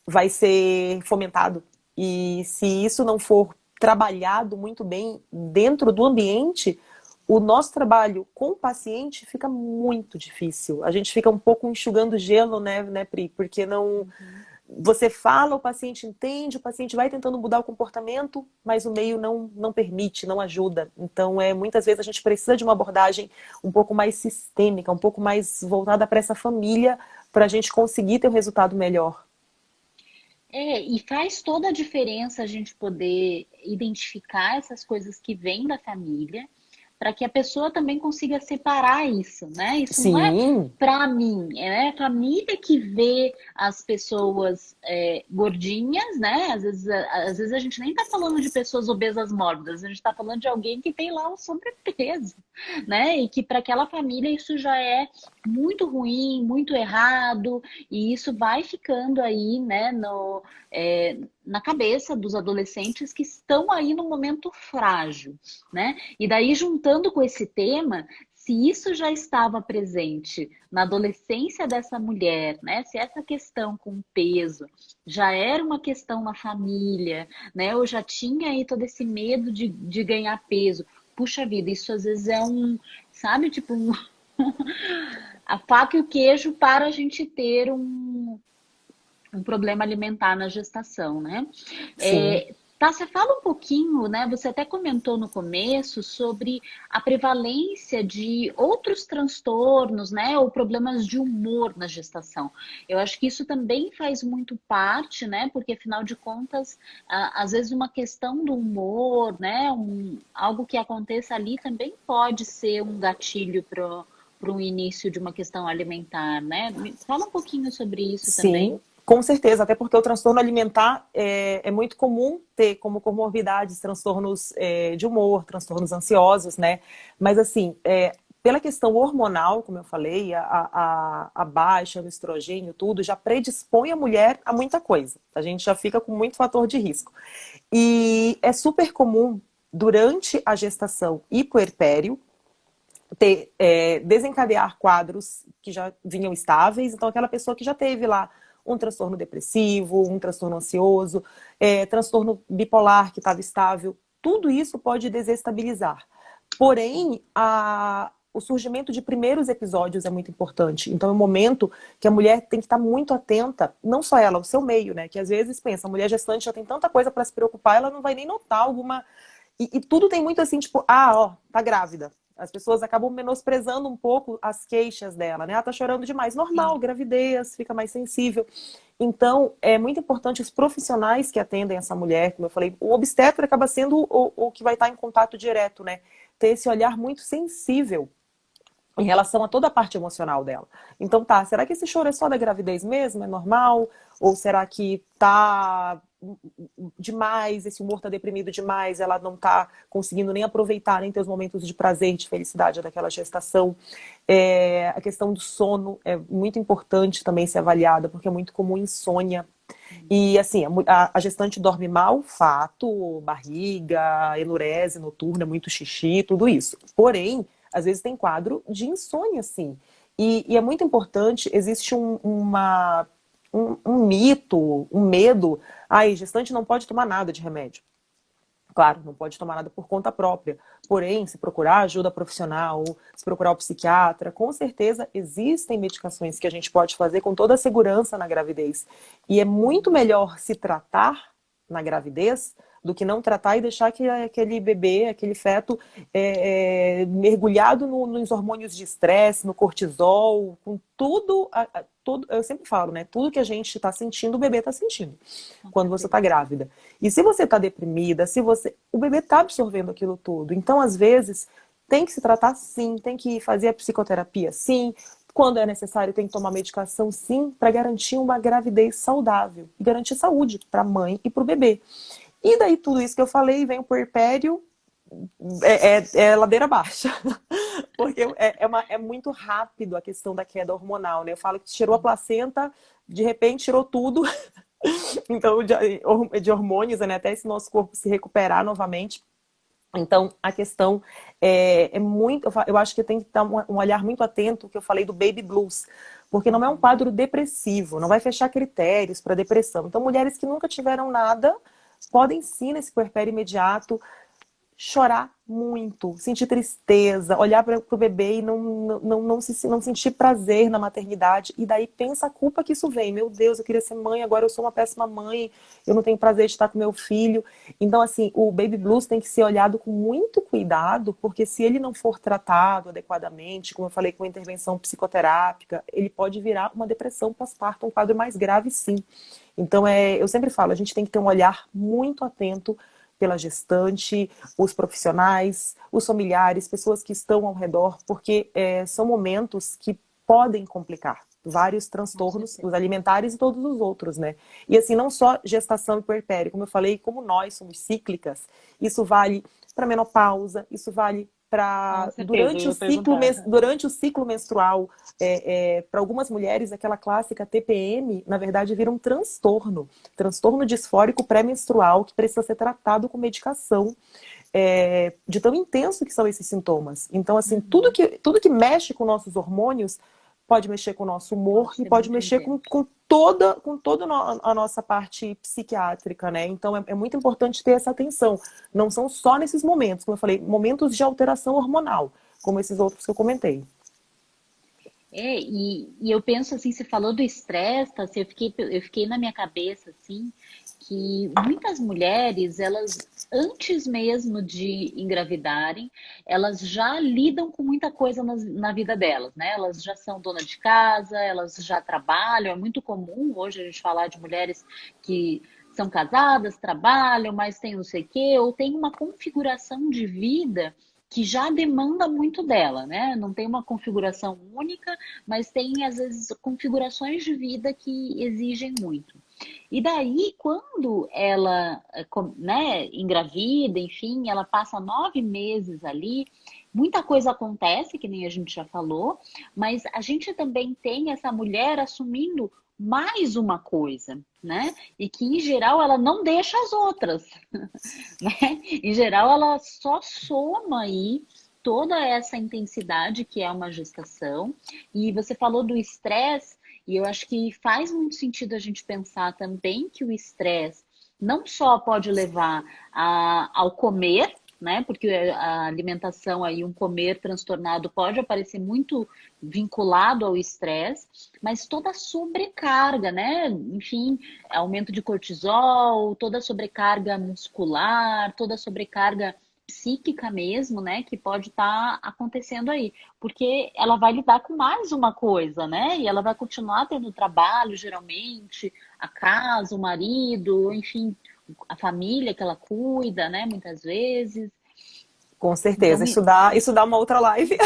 vai ser fomentado. E se isso não for trabalhado muito bem dentro do ambiente, o nosso trabalho com o paciente fica muito difícil. A gente fica um pouco enxugando gelo, né, Pri? Porque não. Uhum. Você fala, o paciente entende, o paciente vai tentando mudar o comportamento, mas o meio não permite, não ajuda. Então, muitas vezes a gente precisa de uma abordagem um pouco mais sistêmica, um pouco mais voltada para essa família, para a gente conseguir ter um resultado melhor. E faz toda a diferença a gente poder identificar essas coisas que vêm da família, para que a pessoa também consiga separar isso, né? Isso não é Sim, para mim, é a família que vê as pessoas gordinhas, né? Às vezes a gente nem está falando de pessoas obesas mórbidas, a gente está falando de alguém que tem lá o sobrepeso, né? E que para aquela família isso já é muito ruim, muito errado, e isso vai ficando aí, né, na cabeça dos adolescentes que estão aí no momento frágil, né? E daí, juntando com esse tema, se isso já estava presente na adolescência dessa mulher, né? Se essa questão com o peso já era uma questão na família, né? Ou já tinha aí todo esse medo de ganhar peso. Puxa vida, isso às vezes sabe, tipo, a faca e o queijo para a gente ter um problema alimentar na gestação, né? sim. Tássia, fala um pouquinho, né? Você até comentou no começo sobre a prevalência de outros transtornos, né? Ou problemas de humor na gestação. Eu acho que isso também faz muito parte, né? Porque afinal de contas, às vezes uma questão do humor, né? Algo que aconteça ali também pode ser um gatilho para o início de uma questão alimentar, né? Fala um pouquinho sobre isso Sim, também. Com certeza, até porque o transtorno alimentar é muito comum ter como comorbidades transtornos de humor, transtornos ansiosos, né? Mas assim, pela questão hormonal, como eu falei, a baixa no estrogênio, tudo, já predispõe a mulher a muita coisa. A gente já fica com muito fator de risco. E é super comum, durante a gestação e puerpério, desencadear quadros que já vinham estáveis. Então, aquela pessoa que já teve lá um transtorno depressivo, um transtorno ansioso, transtorno bipolar que estava estável, tudo isso pode desestabilizar. Porém, o surgimento de primeiros episódios é muito importante. Então, é um momento que a mulher tem que estar muito atenta, não só ela, o seu meio, né? Que às vezes pensa, a mulher gestante já tem tanta coisa para se preocupar, ela não vai nem notar alguma. E tudo tem muito assim, tipo, ó, tá grávida. As pessoas acabam menosprezando um pouco as queixas dela, né? Ela tá chorando demais. Normal, Sim. gravidez, fica mais sensível. Então, é muito importante os profissionais que atendem essa mulher, como eu falei, o obstetra acaba sendo o que vai estar em contato direto, né? Ter esse olhar muito sensível em relação a toda a parte emocional dela. Então tá, será que esse choro é só da gravidez mesmo? É normal? Ou será que tá demais, esse humor tá deprimido demais, ela não tá conseguindo nem aproveitar, nem ter os momentos de prazer, de felicidade daquela gestação? A questão do sono é muito importante também ser avaliada, porque é muito comum insônia. E assim, a gestante dorme mal, fato, barriga, enurese noturna, muito xixi, tudo isso. Porém, às vezes tem quadro de insônia, sim. E é muito importante, existe um mito, um medo. Ai, gestante não pode tomar nada de remédio. Claro, não pode tomar nada por conta própria. Porém, se procurar ajuda profissional, se procurar o psiquiatra, com certeza existem medicações que a gente pode fazer com toda a segurança na gravidez. E é muito melhor se tratar na gravidez do que não tratar e deixar que aquele bebê, aquele feto, mergulhado nos hormônios de estresse, no cortisol, com tudo, eu sempre falo, né? Tudo que a gente está sentindo, o bebê está sentindo Com quando você certeza. está grávida. E se você está deprimida, o bebê está absorvendo aquilo tudo. Então, às vezes, tem que se tratar sim, tem que fazer a psicoterapia sim. Quando é necessário, tem que tomar medicação sim, para garantir uma gravidez saudável e garantir saúde para a mãe e para o bebê. E daí tudo isso que eu falei, vem o puerpério, é ladeira baixa. Porque é muito rápido a questão da queda hormonal, né? Eu falo que tirou a Sim. placenta, de repente tirou tudo. Então, de hormônios, né? Até esse nosso corpo se recuperar novamente. Então, a questão é muito. Eu acho que tem que dar um olhar muito atento, que eu falei do baby blues, porque não é um quadro depressivo, não vai fechar critérios para depressão. Então, mulheres que nunca tiveram nada podem sim, nesse puerpério imediato, chorar muito, sentir tristeza, olhar para o bebê e não sentir prazer na maternidade. E daí pensa a culpa que isso vem. Meu Deus, eu queria ser mãe, agora eu sou uma péssima mãe, eu não tenho prazer de estar com meu filho. Então, assim, o baby blues tem que ser olhado com muito cuidado, porque se ele não for tratado adequadamente, como eu falei, com intervenção psicoterápica, ele pode virar uma depressão pós-parto, um quadro mais grave, sim. Então, eu sempre falo, a gente tem que ter um olhar muito atento pela gestante, os profissionais, os familiares, pessoas que estão ao redor, porque são momentos que podem complicar vários Com transtornos, certeza. os alimentares e todos os outros, né? E assim, não só gestação e puerpério, como eu falei, como nós somos cíclicas, isso vale para menopausa, isso vale Com para certeza, eu ia perguntar. durante o ciclo menstrual, para algumas mulheres, aquela clássica TPM, na verdade, vira um transtorno disfórico pré-menstrual que precisa ser tratado com medicação, de tão intenso que são esses sintomas. Então, assim, Uhum. tudo que mexe com nossos hormônios pode mexer com o nosso humor Pode e ser pode muito mexer intenso. com toda a nossa parte psiquiátrica, né? Então, é muito importante ter essa atenção. Não são só nesses momentos, como eu falei, momentos de alteração hormonal, como esses outros que eu comentei. E eu penso assim, você falou do estresse, tá? Assim, eu fiquei na minha cabeça assim, que muitas mulheres, elas antes mesmo de engravidarem, elas já lidam com muita coisa na vida delas, né? Elas já são dona de casa, elas já trabalham, é muito comum hoje a gente falar de mulheres que são casadas, trabalham, mas tem não sei o quê, ou tem uma configuração de vida que já demanda muito dela, né? Não tem uma configuração única, mas tem, às vezes, configurações de vida que exigem muito. E daí, quando ela, né, engravida, enfim, ela passa 9 meses ali, muita coisa acontece, que nem a gente já falou, mas a gente também tem essa mulher assumindo mais uma coisa, né? E que em geral ela não deixa as outras, né? Em geral ela só soma aí toda essa intensidade que é uma gestação. E você falou do estresse, e eu acho que faz muito sentido a gente pensar também que o estresse não só pode levar ao comer, né? Porque a alimentação aí, um comer transtornado pode aparecer muito vinculado ao estresse, mas toda a sobrecarga, né? Enfim, aumento de cortisol, toda a sobrecarga muscular, toda a sobrecarga psíquica mesmo, né, que pode estar acontecendo aí, porque ela vai lidar com mais uma coisa, né, e ela vai continuar tendo trabalho, geralmente, a casa, o marido, enfim, a família que ela cuida, né, muitas vezes. Com Então, certeza. Isso dá uma outra live.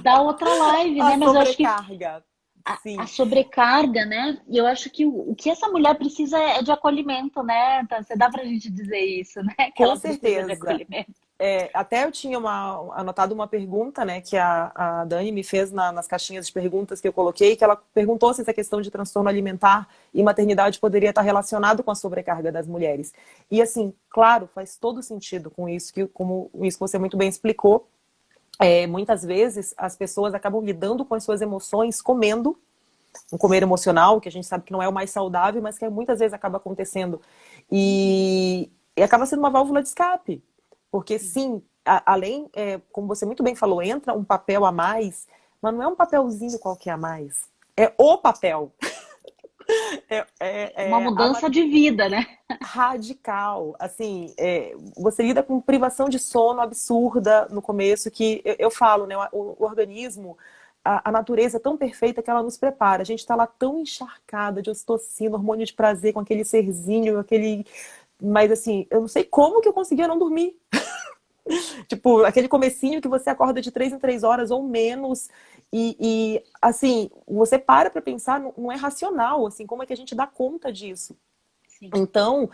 dá outra live, A né, mas eu acho que sobrecarga. a Sim, sobrecarga, né? E eu acho que o que essa mulher precisa é de acolhimento, né? Então, você dá pra gente dizer isso, né? Que com ela precisa de certeza. acolhimento. Até eu tinha anotado uma pergunta, né, que a Dani me fez nas caixinhas de perguntas que eu coloquei, que ela perguntou se essa questão de transtorno alimentar e maternidade poderia estar relacionado com a sobrecarga das mulheres. E assim, claro, faz todo sentido com isso, como isso que você muito bem explicou. Muitas vezes as pessoas acabam lidando com as suas emoções comendo, um comer emocional, que a gente sabe que não é o mais saudável, mas que muitas vezes acaba acontecendo. E acaba sendo uma válvula de escape. Porque sim, além, como você muito bem falou, entra um papel a mais, mas não é um papelzinho qualquer a mais. É o papel. Uma mudança de vida, né? Radical. Assim, você lida com privação de sono absurda no começo, que eu falo, né? O organismo, a natureza é tão perfeita que ela nos prepara. A gente está lá tão encharcada de ocitocina, hormônio de prazer, com aquele serzinho, aquele. Mas assim, eu não sei como que eu conseguia não dormir. Tipo, aquele comecinho que você acorda de 3 em 3 horas ou menos. Assim, você para pensar, não é racional, assim, como é que a gente dá conta disso? Sim. Então,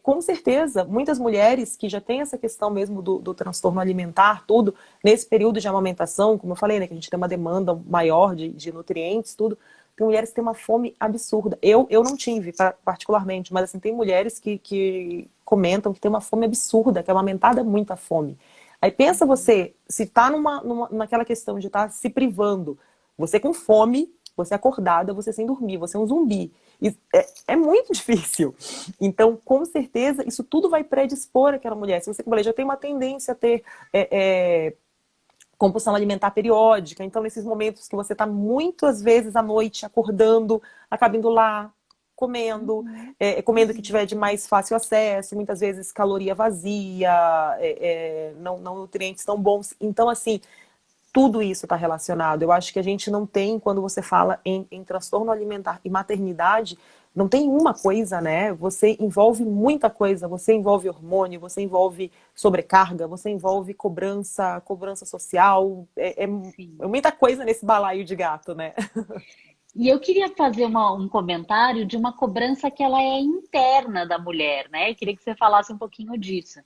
com certeza, muitas mulheres que já têm essa questão mesmo do transtorno alimentar, tudo, nesse período de amamentação, como eu falei, né, que a gente tem uma demanda maior de nutrientes, tudo, tem mulheres que têm uma fome absurda. Eu não tive, particularmente, mas assim, tem mulheres que comentam que tem uma fome absurda, que a amamentada é muita fome. Aí pensa você, se tá naquela questão de estar se privando, você com fome, você acordada, você sem dormir, você é um zumbi. É muito difícil. Então, com certeza, isso tudo vai predispor aquela mulher. Se você, como eu falei, já tem uma tendência a ter compulsão alimentar periódica, então nesses momentos que você está muitas vezes à noite acordando, acaba indo lá, comendo, comendo o que tiver de mais fácil acesso, muitas vezes caloria vazia, não nutrientes tão bons. Então, assim, tudo isso está relacionado. Eu acho que a gente não tem, quando você fala em transtorno alimentar e maternidade, não tem uma coisa, né? Você envolve muita coisa. Você envolve hormônio, você envolve sobrecarga, você envolve cobrança social. É muita coisa nesse balaio de gato, né? E eu queria fazer um comentário de uma cobrança que ela é interna da mulher, né? Eu queria que você falasse um pouquinho disso.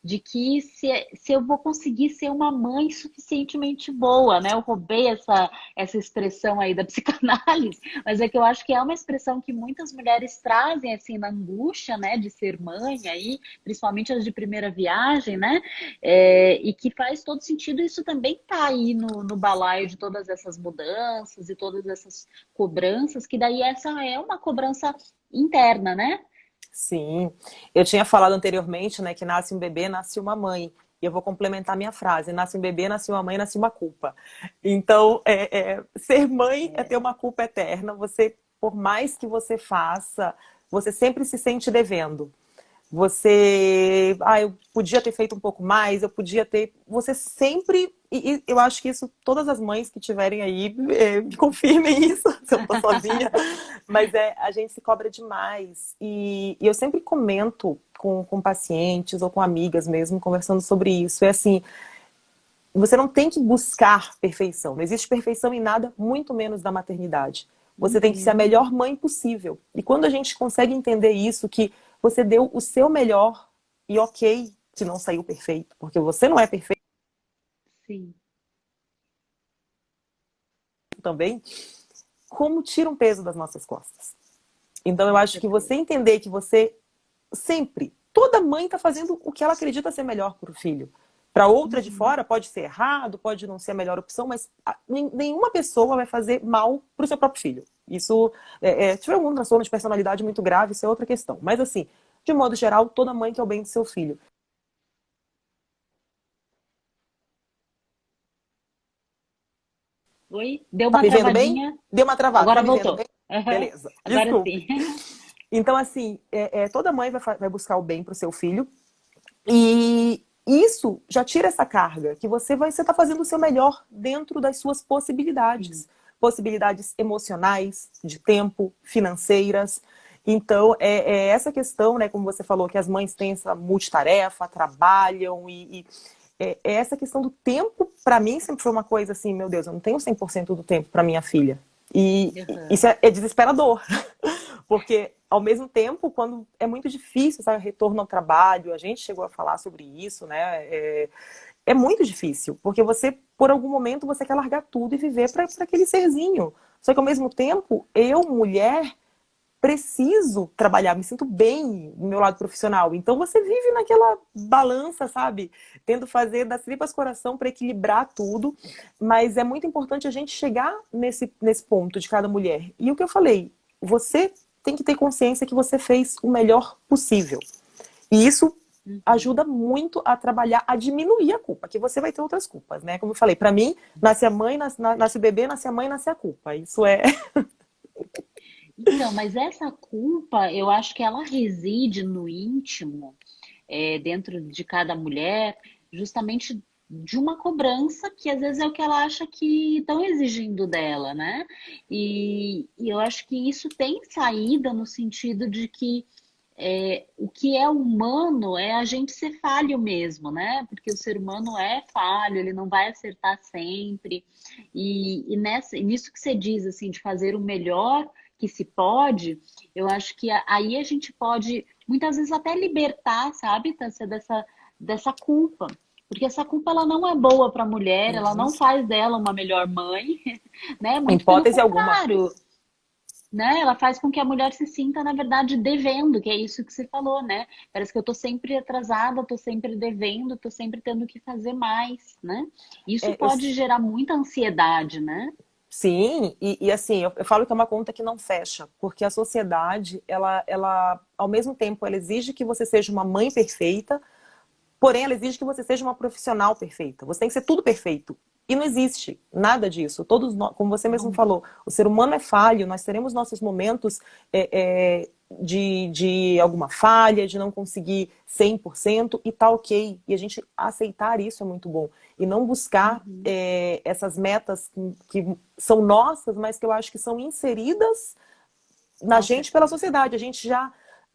De que se eu vou conseguir ser uma mãe suficientemente boa, né? Eu roubei essa expressão aí da psicanálise, mas é que eu acho que é uma expressão que muitas mulheres trazem, assim, na angústia, né? De ser mãe aí, principalmente as de primeira viagem, né? E que faz todo sentido, isso também tá aí no balaio de todas essas mudanças e todas essas cobranças, que daí essa é uma cobrança interna, né? Sim. Eu tinha falado anteriormente, né, que nasce um bebê, nasce uma mãe. E eu vou complementar minha frase: nasce um bebê, nasce uma mãe, nasce uma culpa. Então, ser mãe é ter uma culpa eterna. Você, por mais que você faça, você sempre se sente devendo. Eu podia ter feito um pouco mais, eu podia ter. Você sempre. E eu acho que isso, todas as mães que tiverem aí, me confirmem isso, se eu não tô sozinha. Mas a gente se cobra demais. E eu sempre comento com pacientes ou com amigas mesmo, conversando sobre isso. É assim, você não tem que buscar perfeição. Não existe perfeição em nada, muito menos da maternidade. Você tem que ser a Uhum. melhor mãe possível. E quando a gente consegue entender isso, que você deu o seu melhor e ok que não saiu perfeito, porque você não é perfeito Sim, também, como tira um peso das nossas costas. Então eu com acho que você certeza. entender que você sempre, toda mãe está fazendo o que ela acredita ser melhor para o filho. Para outra de Uhum. fora pode ser errado, pode não ser a melhor opção, mas nenhuma pessoa vai fazer mal para o seu próprio filho. Isso, se tiver algum transtorno de personalidade muito grave, isso é outra questão. Mas assim, de modo geral, toda mãe quer o bem do seu filho. Oi? Deu Tá uma me vendo bem? travadinha, Deu uma travada. Tá agora me vendo voltou. bem? Aham, Beleza. agora Desculpe. sim. Então, assim, toda mãe vai buscar o bem para o seu filho. E isso já tira essa carga, que você está fazendo o seu melhor dentro das suas Sim. possibilidades. Possibilidades emocionais, de tempo, financeiras. Então, é essa questão, né, como você falou, que as mães têm essa multitarefa, trabalham é essa questão do tempo, para mim, sempre foi uma coisa assim, meu Deus, eu não tenho 100% do tempo para minha filha. E Aham. isso é desesperador. Porque, ao mesmo tempo, quando é muito difícil, sabe, retorno ao trabalho, a gente chegou a falar sobre isso, né? É muito difícil, porque você, por algum momento, você quer largar tudo e viver para aquele serzinho. Só que, ao mesmo tempo, eu, mulher, preciso trabalhar, me sinto bem no meu lado profissional. Então, você vive naquela balança, sabe? Tendo fazer das tripas coração para equilibrar tudo. Mas é muito importante a gente chegar nesse ponto de cada mulher. E o que eu falei, você tem que ter consciência que você fez o melhor possível. E isso Uhum. ajuda muito a trabalhar, a diminuir a culpa, que você vai ter outras culpas, né? Como eu falei, para mim, nasce a mãe, nasce o bebê, nasce a mãe, nasce a culpa. Isso é. Então, mas essa culpa, eu acho que ela reside no íntimo, dentro de cada mulher, justamente de uma cobrança que às vezes é o que ela acha que estão exigindo dela, né? E eu acho que isso tem saída no sentido de que o que é humano é a gente ser falho mesmo, né? Porque o ser humano é falho, ele não vai acertar sempre. E nisso que você diz, assim, de fazer o melhor que se pode, eu acho que aí a gente pode, muitas vezes, até libertar, sabe, Tância, dessa culpa. Porque essa culpa ela não é boa para a mulher, ela não faz dela uma melhor mãe, né? Muito pelo Hipótese alguma. contrário, né? Ela faz com que a mulher se sinta, na verdade, devendo, que é isso que você falou, né? Parece que eu tô sempre atrasada, tô sempre devendo, tô sempre tendo que fazer mais, né? Isso Eu pode gerar muita ansiedade, né? Sim, e assim, eu falo que é uma conta que não fecha, porque a sociedade, ao mesmo tempo, ela exige que você seja uma mãe perfeita, porém ela exige que você seja uma profissional perfeita. Você tem que ser tudo perfeito. E não existe nada disso. Todos nós, como você mesmo Não. falou, o ser humano é falho, nós teremos nossos momentos de alguma falha, de não conseguir 100% e tá ok. E a gente aceitar isso é muito bom. E não buscar Uhum. essas metas que são nossas, mas que eu acho que são inseridas na Com gente pela certeza. sociedade.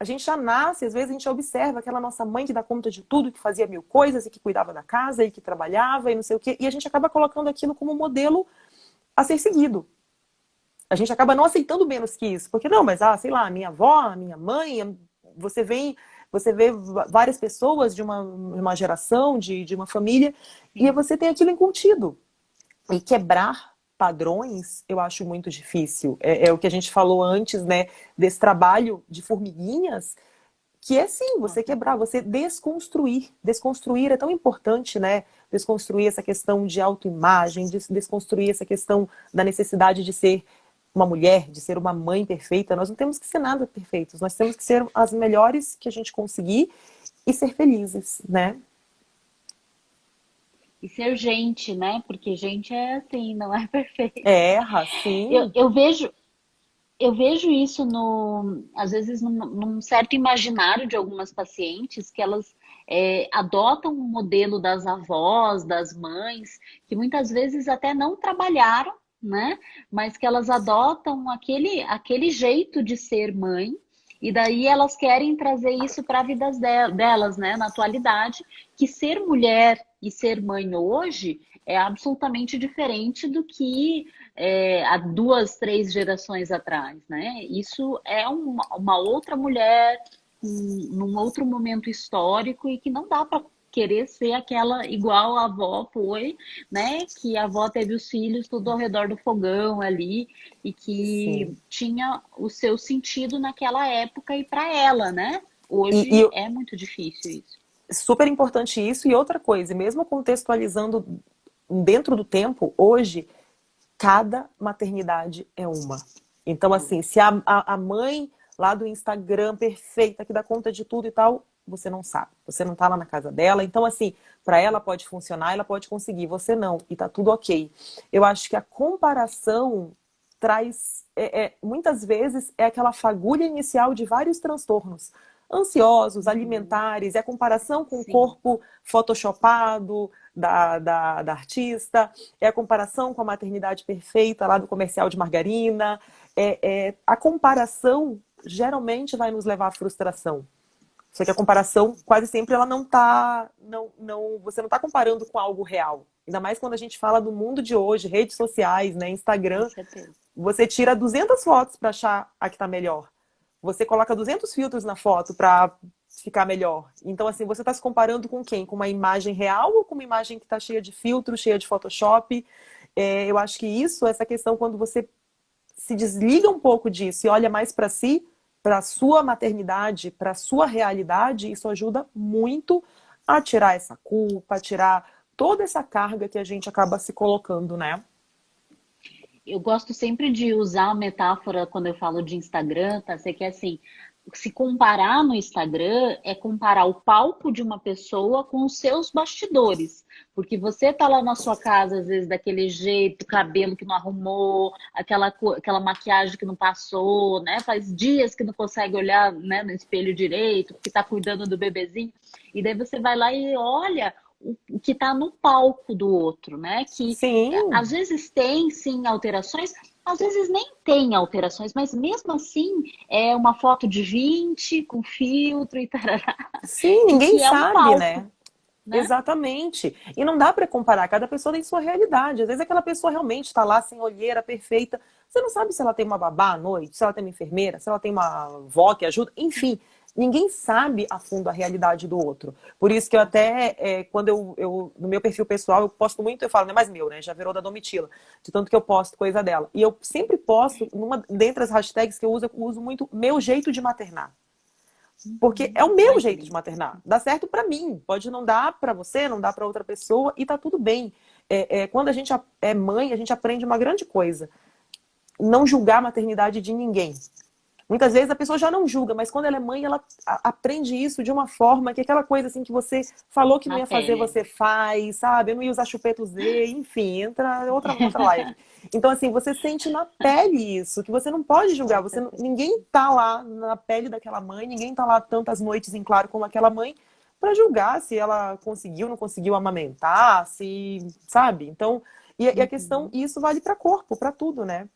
A gente já nasce, às vezes a gente observa aquela nossa mãe que dá conta de tudo, que fazia mil coisas e que cuidava da casa e que trabalhava e não sei o quê, e a gente acaba colocando aquilo como modelo a ser seguido. A gente acaba não aceitando menos que isso, porque não, mas sei lá, a minha avó, a minha mãe, você vem, você vê várias pessoas de uma geração, de uma família, e Sim. você tem aquilo incutido. E quebrar padrões eu acho muito difícil. É o que a gente falou antes, né? Desse trabalho de formiguinhas, que é sim, Com você quebrar, certeza. você desconstruir. Desconstruir é tão importante, né? Desconstruir essa questão de autoimagem, desconstruir essa questão da necessidade de ser uma mulher, de ser uma mãe perfeita. Nós não temos que ser nada perfeitos, nós temos que ser as melhores que a gente conseguir e ser felizes, né? E ser gente, né? Porque gente é assim, não é perfeito. Erra, Eu, sim. eu vejo, eu vejo isso às vezes num certo imaginário de algumas pacientes que elas adotam um modelo das avós, das mães, que muitas vezes até não trabalharam, né? Mas que elas adotam aquele jeito de ser mãe E daí elas querem trazer isso para a vida delas, né, na atualidade, que ser mulher e ser mãe hoje é absolutamente diferente do que há 2, 3 gerações atrás, né? Isso é uma outra mulher, num outro momento histórico e que não dá para querer ser aquela igual a avó foi, né? Que a avó teve os filhos tudo ao redor do fogão ali e que Sim. tinha o seu sentido naquela época e para ela, né? E, Hoje e é muito difícil isso. super importante isso. E outra coisa, mesmo contextualizando dentro do tempo, hoje, cada maternidade é uma. Então, assim, se a mãe lá do Instagram perfeita, que dá conta de tudo e tal, você não sabe. Você não tá lá na casa dela. Então, assim, para ela pode funcionar, ela pode conseguir, você não. E tá tudo ok. Eu acho que a comparação traz, muitas vezes, é aquela fagulha inicial de vários transtornos. Ansiosos, Uhum. alimentares, é a comparação com o Sim. corpo photoshopado da artista, é a comparação com a maternidade perfeita lá do comercial de margarina. A comparação geralmente vai nos levar à frustração. Só que a comparação quase sempre ela não tá, você não está comparando com algo real. Ainda mais quando a gente fala do mundo de hoje, redes sociais, né, Com Instagram, certeza. você tira 200 fotos para achar a que está melhor. Você coloca 200 filtros na foto para ficar melhor. Então, assim, você está se comparando com quem? Com uma imagem real ou com uma imagem que está cheia de filtros, cheia de Photoshop? Eu acho que isso, essa questão, quando você se desliga um pouco disso e olha mais para si, para a sua maternidade, para a sua realidade, isso ajuda muito a tirar essa culpa, a tirar toda essa carga que a gente acaba se colocando, né? Eu gosto sempre de usar a metáfora quando eu falo de Instagram, tá? Sei que é assim, se comparar no Instagram é comparar o palco de uma pessoa com os seus bastidores. Porque você tá lá na sua casa, às vezes, daquele jeito, cabelo que não arrumou, aquela maquiagem que não passou, né? Faz dias que não consegue olhar, né, no espelho direito, porque tá cuidando do bebezinho. E daí você vai lá e olha o que está no palco do outro, né? Que Sim, às vezes tem sim alterações, às vezes nem tem alterações, mas mesmo assim é uma foto de 20 com filtro e tarará, sim, e ninguém que é um sabe, palco, né? né? Exatamente. E não dá para comparar, cada pessoa tem sua realidade. Às vezes aquela pessoa realmente está lá sem olheira, perfeita. Você não sabe se ela tem uma babá à noite, se ela tem uma enfermeira, se ela tem uma avó que ajuda. Enfim, ninguém sabe a fundo a realidade do outro. Por isso que eu até, quando no meu perfil pessoal, eu posto muito, eu falo, não é mais meu, né? Já virou da Domitila. De tanto que eu posto coisa dela. E eu sempre posto, dentre as hashtags que eu uso muito meu jeito de maternar. Porque é o meu Ai, que jeito de lindo. maternar. Dá certo para mim. Pode não dar para você, não dar para outra pessoa e tá tudo bem. Quando a gente é mãe, a gente aprende uma grande coisa. Não julgar a maternidade de ninguém. Muitas vezes a pessoa já não julga, mas quando ela é mãe, ela aprende isso de uma forma que aquela coisa assim que você falou que não Na ia fazer, pele. você faz, sabe? Eu não ia usar chupeta Z, enfim, entra outra live. Então, assim, você sente na pele isso, que você não pode julgar. Com Você certeza. ninguém tá lá na pele daquela mãe, ninguém tá lá tantas noites em claro como aquela mãe para julgar se ela conseguiu, não conseguiu amamentar, se, sabe? Então, e a questão, Uhum. isso vale para corpo, para tudo, né?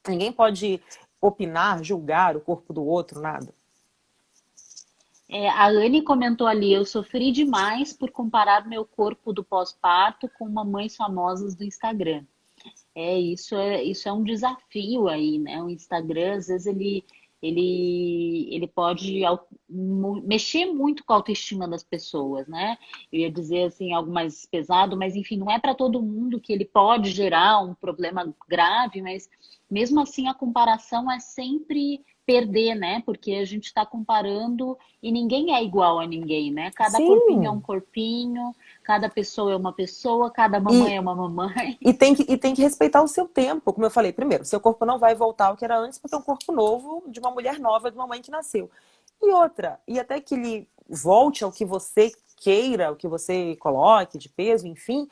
Ninguém pode opinar, julgar o corpo do outro, nada. A Anne comentou ali, eu sofri demais por comparar meu corpo do pós-parto com mamães famosas do Instagram. Isso é um desafio aí, né? O Instagram, às vezes, ele pode mexer muito com a autoestima das pessoas, né? Eu ia dizer assim, algo mais pesado, mas enfim, não é para todo mundo que ele pode gerar um problema grave, mas mesmo assim a comparação é sempre perder, né? Porque a gente está comparando e ninguém é igual a ninguém, né? Cada corpinho é um Sim. corpinho, cada pessoa é uma pessoa, cada mamãe E, é uma mamãe. e tem que respeitar o seu tempo. Como eu falei, primeiro, seu corpo não vai voltar ao que era antes, porque é um corpo novo, de uma mulher nova, de uma mãe que nasceu. E outra, e até que ele volte ao que você queira, o que você coloque de peso, enfim,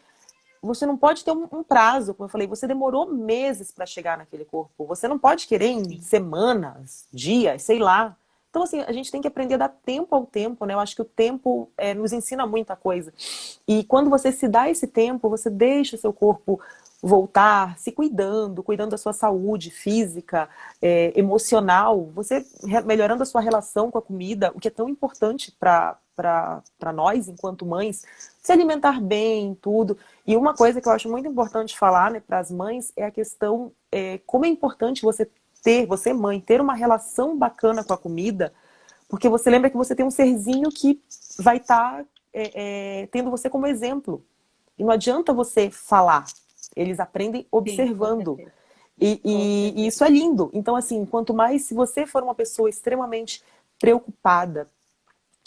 você não pode ter um prazo. Como eu falei, você demorou meses para chegar naquele corpo. Você não pode querer em Sim. semanas, dias, sei lá. Então, assim, a gente tem que aprender a dar tempo ao tempo, né? Eu acho que o tempo nos ensina muita coisa. E quando você se dá esse tempo, você deixa o seu corpo voltar, se cuidando, cuidando da sua saúde física, emocional, você melhorando a sua relação com a comida, o que é tão importante para nós, enquanto mães, se alimentar bem, tudo. E uma coisa que eu acho muito importante falar, né, para as mães é a questão, como é importante você mãe, ter uma relação bacana com a comida, porque você lembra que você tem um serzinho que vai estar tendo você como exemplo. E não adianta você falar, eles aprendem Sim, com observando. certeza. Com E certeza. isso é lindo. Então, assim, quanto mais, se você for uma pessoa extremamente preocupada,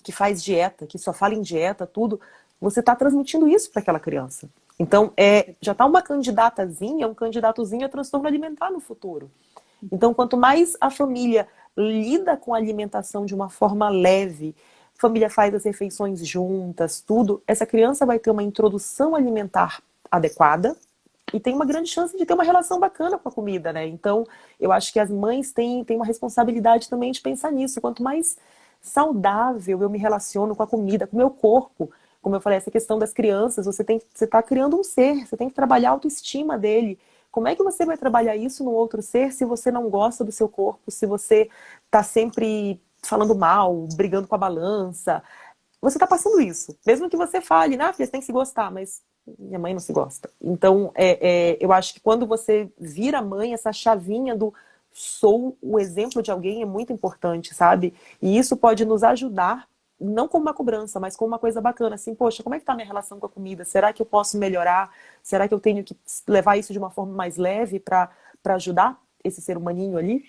que faz dieta, que só fala em dieta, tudo, você está transmitindo isso para aquela criança. Então, já está uma candidatazinha, um candidatozinho a transtorno alimentar no futuro. Então, quanto mais a família lida com a alimentação de uma forma leve, a família faz as refeições juntas, tudo, essa criança vai ter uma introdução alimentar adequada e tem uma grande chance de ter uma relação bacana com a comida, né? Então, eu acho que as mães têm uma responsabilidade também de pensar nisso. Quanto mais saudável eu me relaciono com a comida, com o meu corpo, como eu falei, essa questão das crianças, você está criando um ser, você tem que trabalhar a autoestima dele. Como é que você vai trabalhar isso no outro ser se você não gosta do seu corpo, se você está sempre falando mal, brigando com a balança? Você está passando isso. Mesmo que você fale, filha, você tem que se gostar, mas minha mãe não se gosta. Então, eu acho que quando você vira mãe, essa chavinha do sou o exemplo de alguém é muito importante, sabe? E isso pode nos ajudar, não como uma cobrança, mas como uma coisa bacana, assim, poxa, como é que tá a minha relação com a comida? Será que eu posso melhorar? Será que eu tenho que levar isso de uma forma mais leve para ajudar esse ser humaninho ali?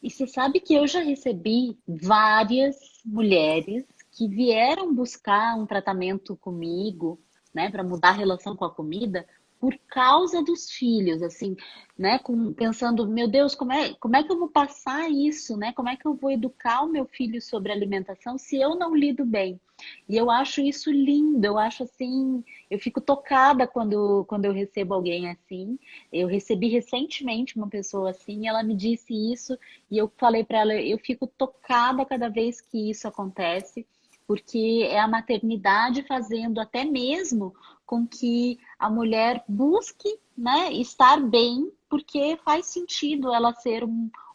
E você sabe que eu já recebi várias mulheres que vieram buscar um tratamento comigo, né, para mudar a relação com a comida, por causa dos filhos, assim, né, pensando, meu Deus, como é que eu vou passar isso, né? Como é que eu vou educar o meu filho sobre alimentação se eu não lido bem? E eu acho isso lindo, eu acho assim, eu fico tocada quando eu recebo alguém assim. Eu recebi recentemente uma pessoa assim, e ela me disse isso, e eu falei para ela, eu fico tocada cada vez que isso acontece, porque é a maternidade fazendo até mesmo com que a mulher busque, né, estar bem, porque faz sentido ela ser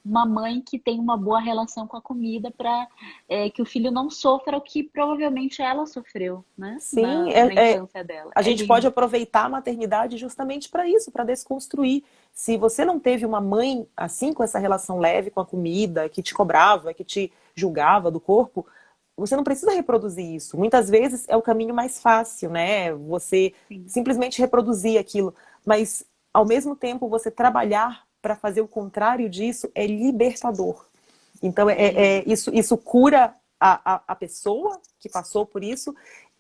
uma mãe que tem uma boa relação com a comida para que o filho não sofra o que provavelmente ela sofreu, né, Sim, na infância dela. a É gente pode lindo. aproveitar a maternidade justamente para isso, para desconstruir. Se você não teve uma mãe assim, com essa relação leve com a comida, que te cobrava, que te julgava do corpo, você não precisa reproduzir isso. Muitas vezes é o caminho mais fácil, né? Você Sim. simplesmente reproduzir aquilo. Mas, ao mesmo tempo, você trabalhar para fazer o contrário disso é libertador. Então, É lindo. isso cura a pessoa que passou por isso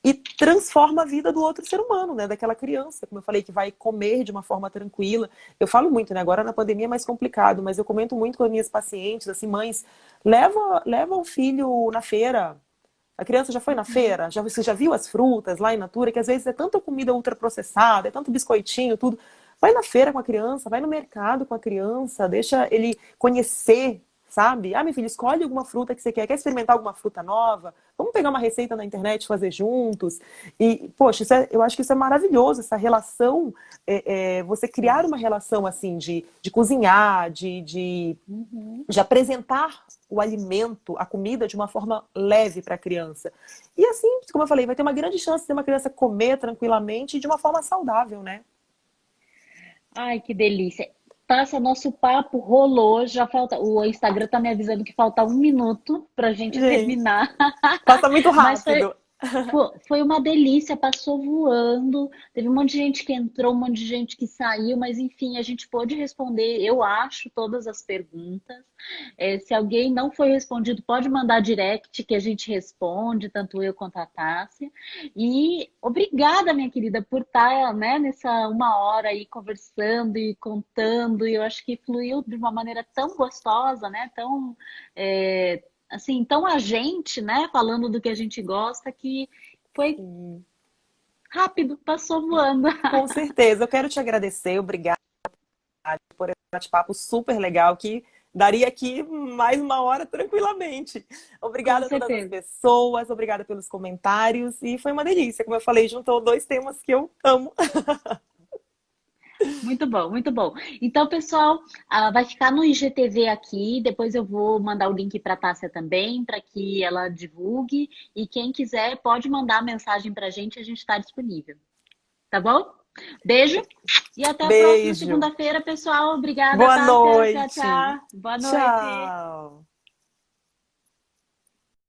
e transforma a vida do outro ser humano, né? Daquela criança, como eu falei, que vai comer de uma forma tranquila. Eu falo muito, né? Agora na pandemia é mais complicado, mas eu comento muito com as minhas pacientes, assim, mães, leva o filho na feira. A criança já foi na Uhum. feira? Você já viu as frutas lá em Natura? Que às vezes é tanta comida ultraprocessada, é tanto biscoitinho, tudo. Vai na feira com a criança, vai no mercado com a criança, deixa ele conhecer, sabe? Meu filho, escolhe alguma fruta que você quer. Quer experimentar alguma fruta nova? Vamos pegar uma receita na internet e fazer juntos. E, poxa, eu acho que isso é maravilhoso, essa relação, você criar Sim. uma relação assim de cozinhar, Uhum. de apresentar o alimento, a comida, de uma forma leve para a criança. E assim, como eu falei, vai ter uma grande chance de uma criança comer tranquilamente e de uma forma saudável, né? Ai, que delícia. Passa, nosso papo rolou, já falta. O Instagram tá me avisando que falta 1 minuto pra gente Gente, terminar. passa muito Mas foi, rápido. foi uma delícia, passou voando. Teve um monte de gente que entrou, um monte de gente que saiu, mas enfim, a gente pôde responder, eu acho, todas as perguntas. Se alguém não foi respondido, pode mandar direct que a gente responde, tanto eu quanto a Tássia. E obrigada, minha querida, por estar, né, nessa 1 hora aí conversando e contando. E eu acho que fluiu de uma maneira tão gostosa, né? Tão assim, então a gente, né, falando do que a gente gosta, que foi rápido, passou voando. Com certeza. Eu quero te agradecer, obrigada por esse bate-papo super legal que daria aqui mais uma hora tranquilamente. Obrigada a todas as pessoas, obrigada pelos comentários e foi uma delícia. Como eu falei, juntou dois temas que eu amo. Muito bom, muito bom. Então, pessoal, vai ficar no IGTV aqui. Depois eu vou mandar o link para a Tássia também, para que ela divulgue. E quem quiser pode mandar mensagem para a gente está disponível. Tá bom? Beijo e até a próxima segunda-feira, pessoal. Obrigada, Boa Tássia. noite. Tchau, tchau. Boa noite. Tchau.